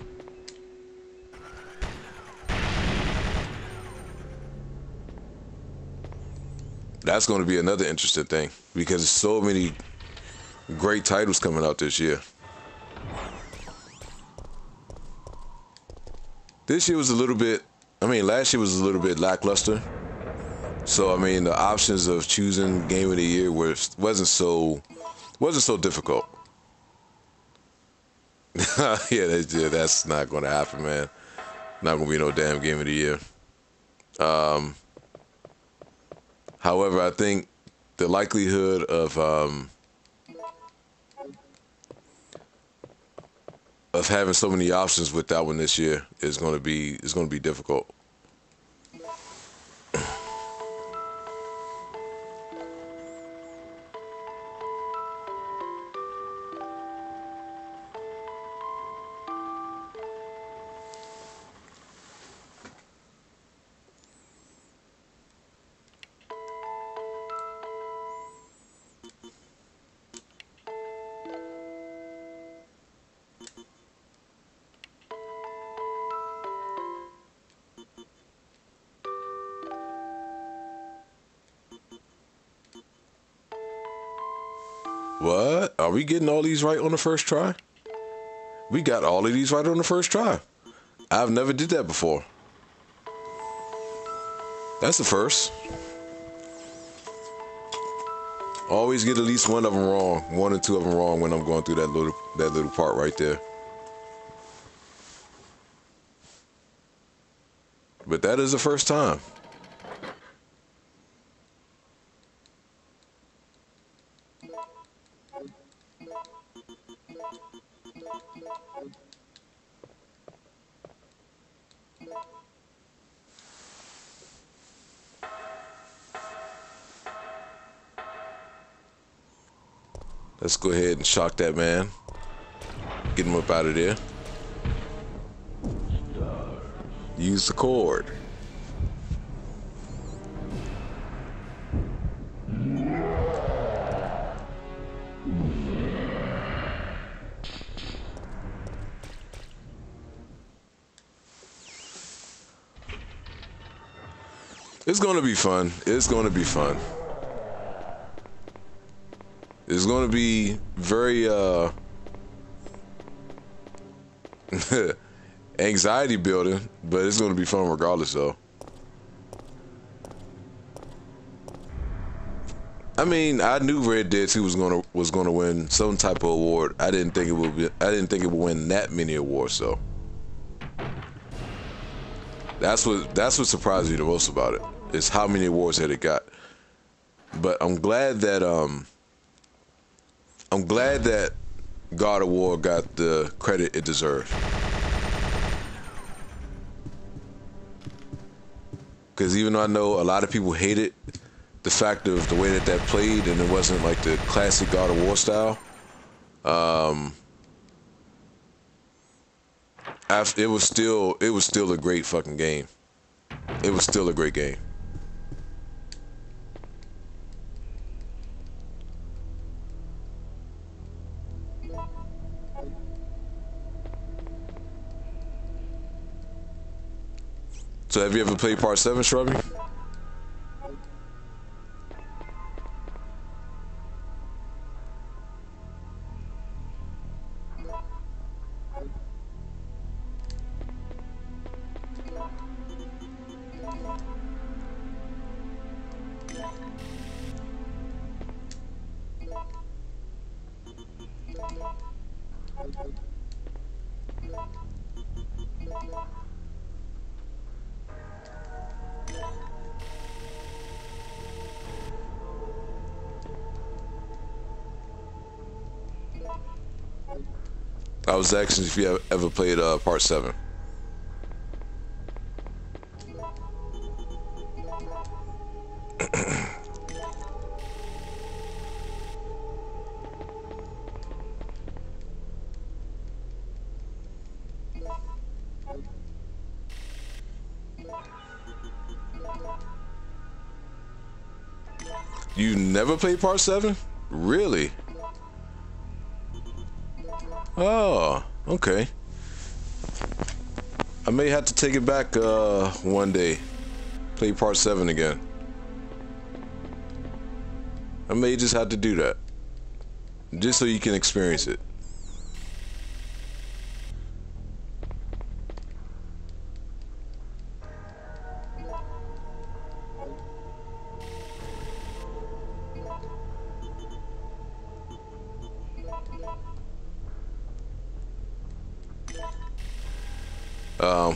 That's going to be another interesting thing because there's so many great titles coming out this year. This year was a little bit, last year was a little bit lackluster. So the options of choosing game of the year wasn't so difficult. Yeah, that's not going to happen, man. Not going to be no damn game of the year. However, I think the likelihood of having so many options with that one this year is going to be difficult. What? Are we getting all these right on the first try? We got all of these right on the first try. I've never did that before. That's the first. Always get at least one of them wrong. One or two of them wrong when I'm going through that little part right there. But that is the first time. Let's go ahead and shock that man. Get him up out of there. Use the cord. It's gonna be fun. It's gonna be fun. It's gonna be very anxiety building, but it's gonna be fun regardless though. I mean, I knew Red Dead 2 was gonna win some type of award. I didn't think it would win that many awards though. That's what surprised me the most about it, is how many awards that it got. But I'm glad that God of War got the credit it deserved. Because even though I know a lot of people hated the fact of the way that played, and it wasn't like the classic God of War style, it was still a great fucking game. It was still a great game. So have you ever played Part 7, Shrubby? I was asking if you ever played Part 7. You never played Part 7? Really? Oh, okay. I may have to take it back one day. Play Part 7 again. I may just have to do that. Just so you can experience it.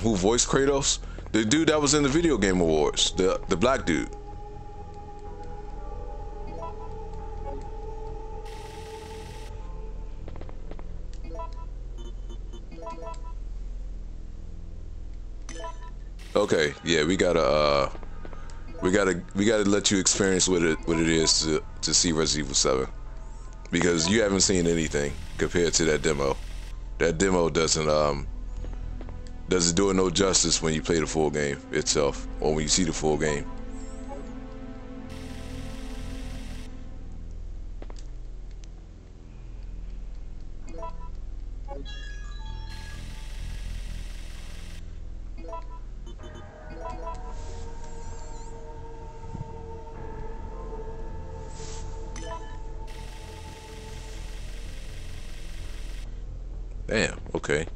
Who voiced Kratos? The dude that was in the Video Game Awards, the black dude. Okay, yeah, we gotta let you experience what it is to see Resident Evil 7, because you haven't seen anything compared to that demo. That demo doesn't do it no justice when you play the full game itself, or when you see the full game. Damn, okay.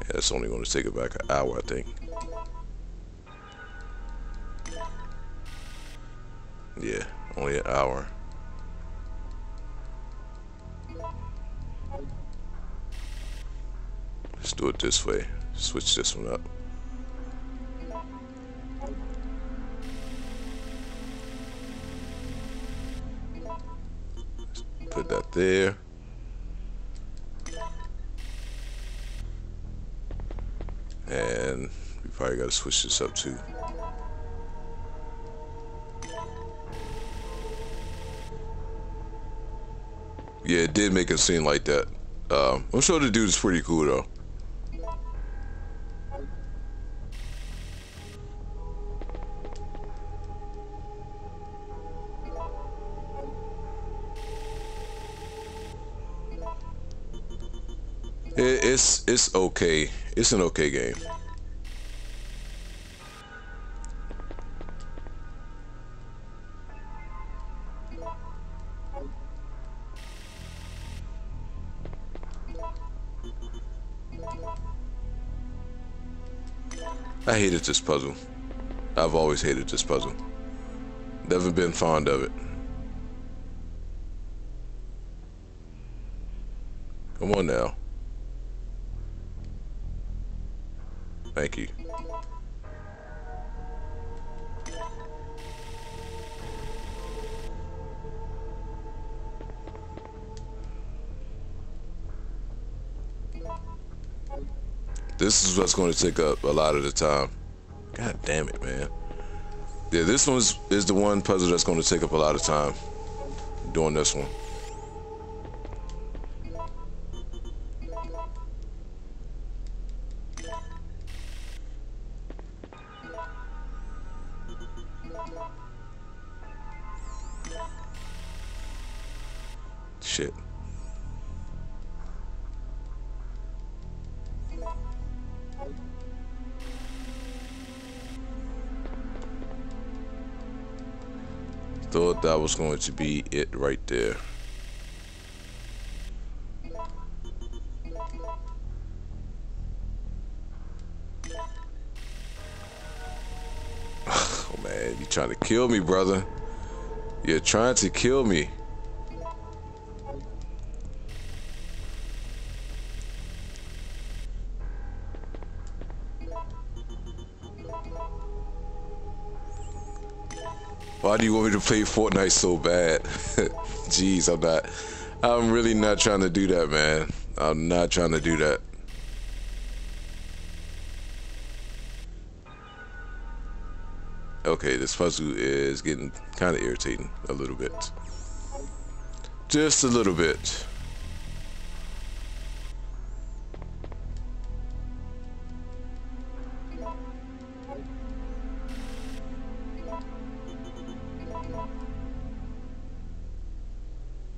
Yeah, it's only going to take it back an hour, I think. hour. Let's do it this way. Switch this one up. Put that there. And we probably got to switch this up too. Yeah, it did make it seem like that. I'm sure the dude is pretty cool though. It's okay. It's an okay game. I hated this puzzle. I've always hated this puzzle. Never been fond of it. Come on now. Thank you. This is what's going to take up a lot of the time. God damn it, man. Yeah, this one is the one puzzle that's going to take up a lot of time. Doing this one. Shit. Thought that was going to be it right there. Oh man, you trying to kill me, brother. You're trying to kill me. Why do you want me to play Fortnite so bad? Jeez, I'm really not trying to do that, man. I'm not trying to do that. Okay, this puzzle is getting kind of irritating a little bit. Just a little bit.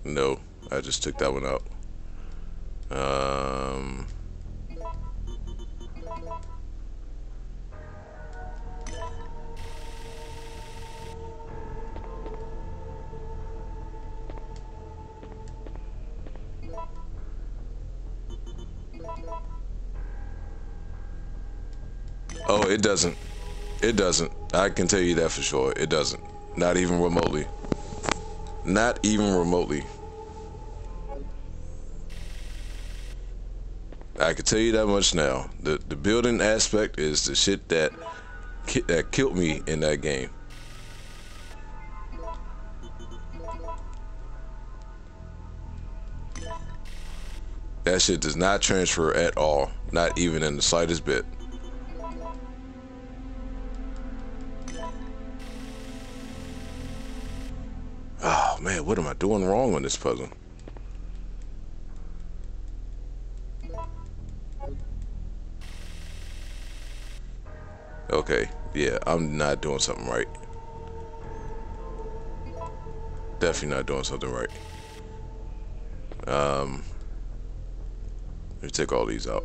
No, I just took that one out. Oh, it doesn't. It doesn't. I can tell you that for sure. It doesn't. Not even remotely. Not even remotely. I can tell you that much now. The building aspect is the shit that killed me in that game. That shit does not transfer at all. Not even in the slightest bit. Oh man, what am I doing wrong on this puzzle? Okay, yeah, I'm not doing something right. Definitely not doing something right. Let me take all these out.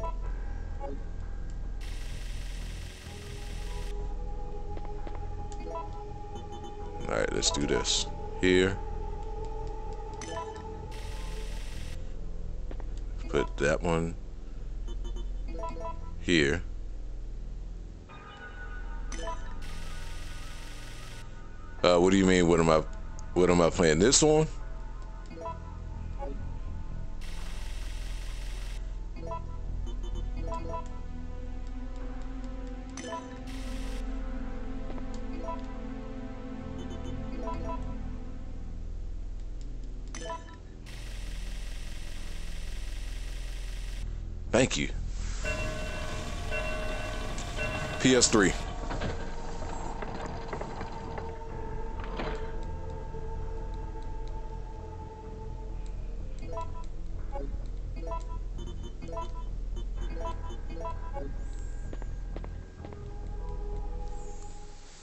Alright, let's do this. Here. Put that one here. What do you mean? What am I? What am I playing this on? Thank you. PS3.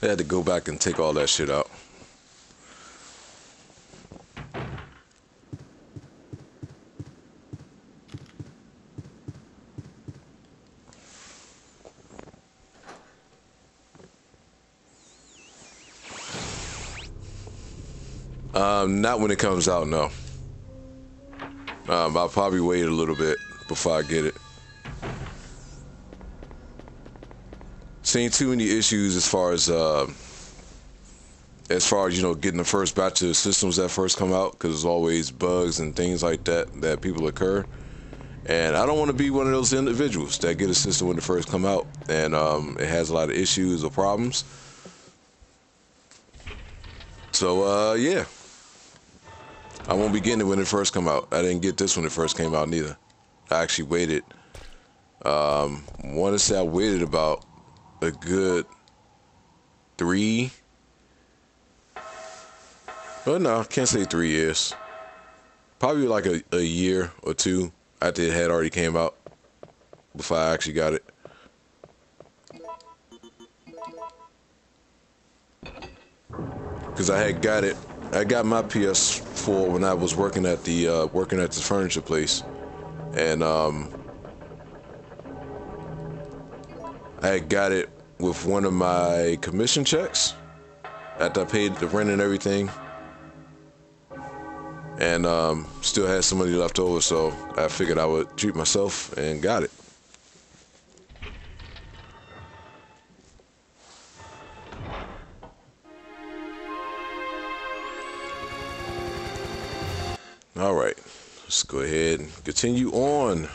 I had to go back and take all that shit out. Not when it comes out, no. I'll probably wait a little bit before I get it. Seen too many issues as far as you know, getting the first batch of systems that first come out, because there's always bugs and things like that people occur, and I don't want to be one of those individuals that get a system when it first come out and it has a lot of issues or problems. So yeah, I won't be getting it when it first come out. I didn't get this when it first came out neither. I actually waited. Want to say I waited about a good 3. Well, no, I can't say 3 years. Probably like a year or 2 after it had already came out before I actually got it. Because I had got it. I got my PS4 when I was working at the furniture place, and I had got it with one of my commission checks after I paid the rent and everything, and still had some money left over, so I figured I would treat myself and got it. All right, let's go ahead and continue on.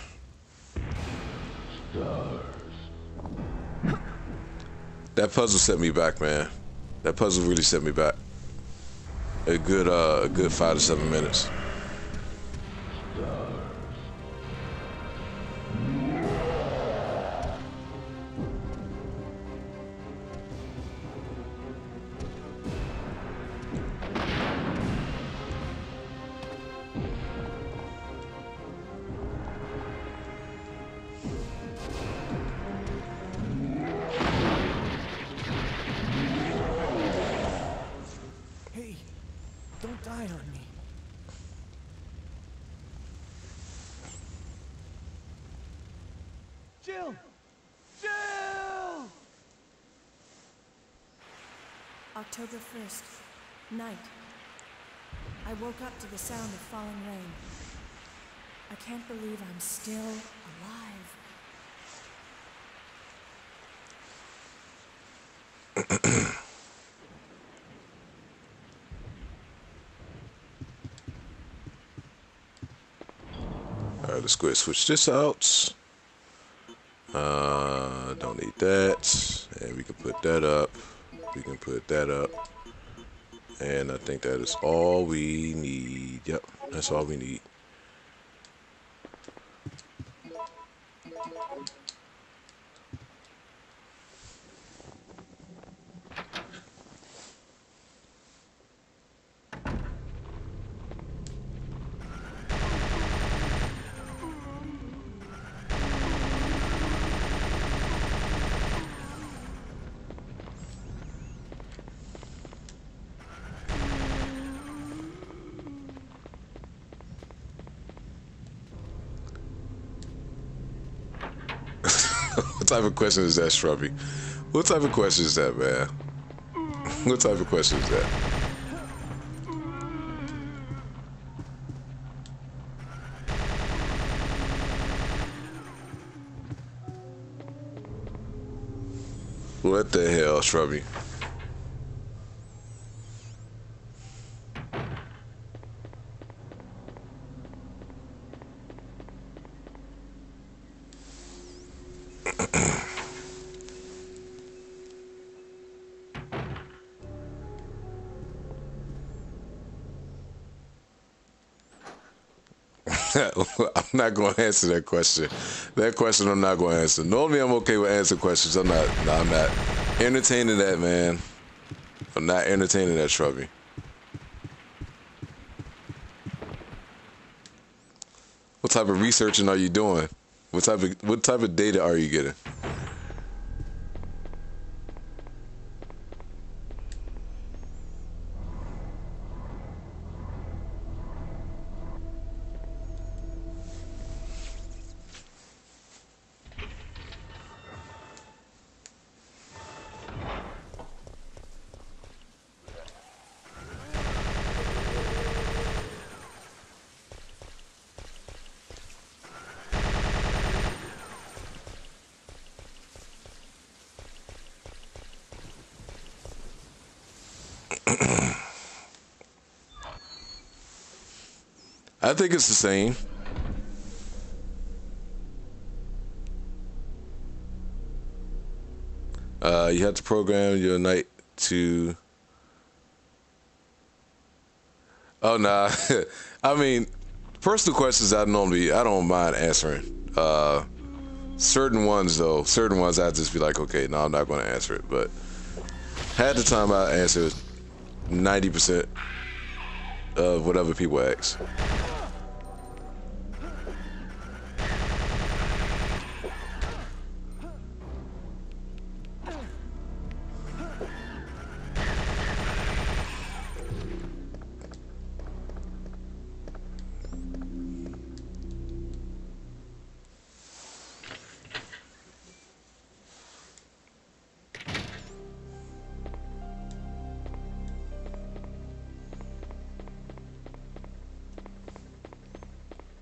That puzzle set me back, man. That puzzle really set me back. A good 5 to 7 minutes. Don't die on me. Jill! Jill! October 1st, night. I woke up to the sound of falling rain. I can't believe I'm still alive. Alright, let's go ahead and switch this out. Don't need that. And we can put that up. We can put that up. And I think that is all we need. Yep, that's all we need. What type of question is that, Shrubby? What type of question is that, man? What type of question is that? What the hell, Shrubby? I'm not going to answer that question. That question I'm not going to answer. Normally I'm okay with answering questions. I'm not. No, I'm not entertaining that, man. I'm not entertaining that, Shrubby. What type of researching are you doing? What type of data are you getting? I think it's the same. You have to program your night to. Oh nah, I mean, personal questions I don't mind answering. Certain ones I just be like, okay, no, I'm not going to answer it. But half the time I answer 90% of whatever people ask.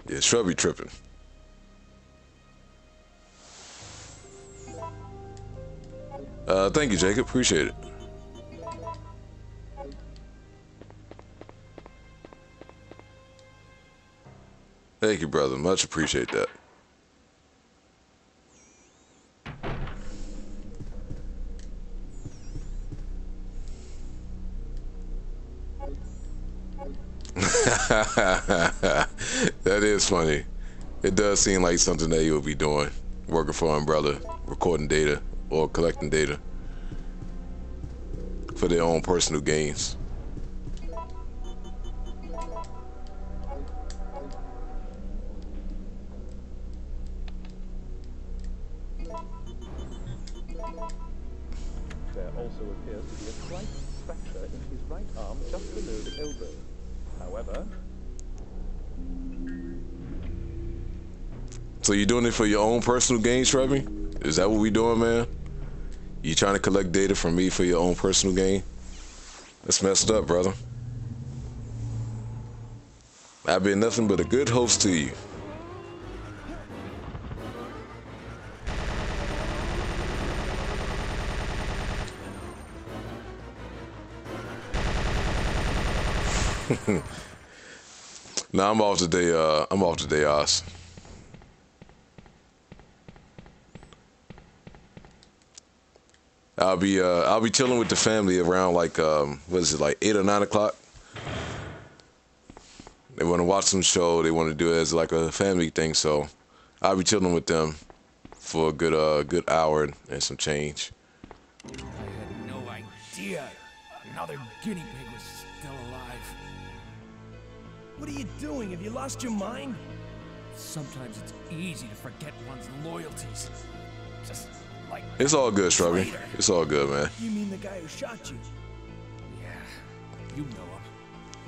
Yeah, Shrubby tripping. Thank you, Jacob. Appreciate it. Thank you, brother. Much appreciate that. That is funny. It does seem like something that you'll be doing, working for Umbrella, recording data or collecting data for their own personal gains. There also appears to be a slight fracture in his right arm just below the elbow. However... So you doing it for your own personal gain, Shrubby? Is that what we doing, man? You trying to collect data from me for your own personal gain? That's messed up, brother. I've been nothing but a good host to you. Nah, I'm off today. I'm off today, Oz. I'll be chilling with the family around like what is it, like 8 or 9 o'clock. They want to watch some show. They want to do it as like a family thing. So I'll be chilling with them for a good hour and some change. I had no idea another guinea pig was still alive. What are you doing? Have you lost your mind? Sometimes it's easy to forget one's loyalties. Just like... It's all good, Shrubby. It's all good, man. You mean the guy who shot you? Yeah, you know him.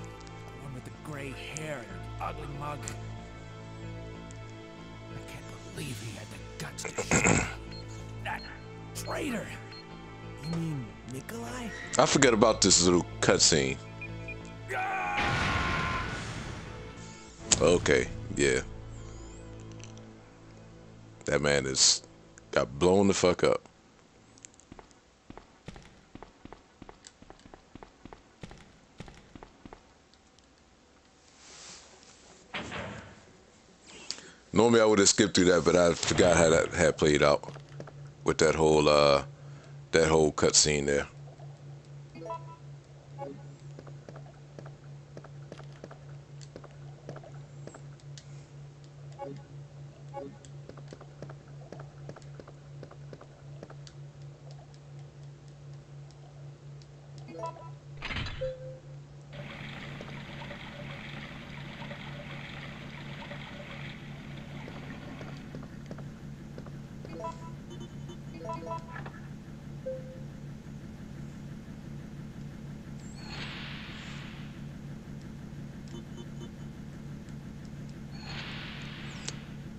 The one with the gray hair and the ugly mug. I can't believe he had the guts to shoot me. That traitor! You mean Nikolai? I forgot about this little cutscene. Okay, yeah. That man got blown the fuck up. Normally I would have skipped through that, but I forgot how that had played out with that whole cutscene there.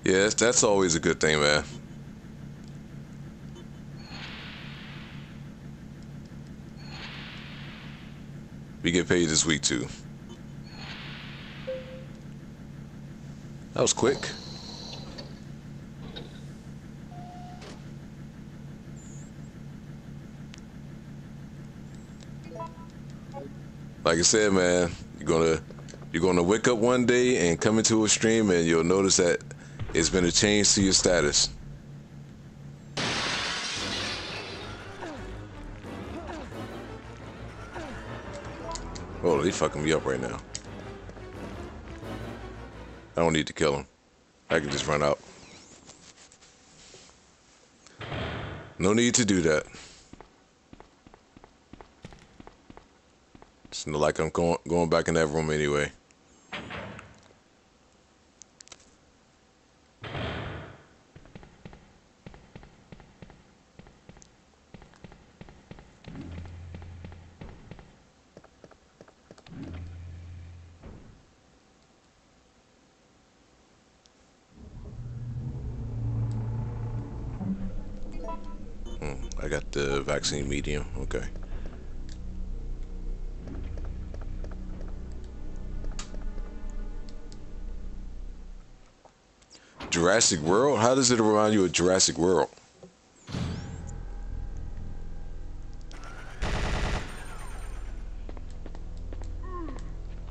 Yes, that's always a good thing, man. We get paid this week too. That was quick. Like I said, man, you're gonna wake up one day and come into a stream and you'll notice that it's been a change to your status. Oh, they fucking me up right now. I don't need to kill him. I can just run out. No need to do that. It's not like I'm going back in that room anyway. I got the vaccine medium. Okay. Jurassic World? How does it remind you of Jurassic World?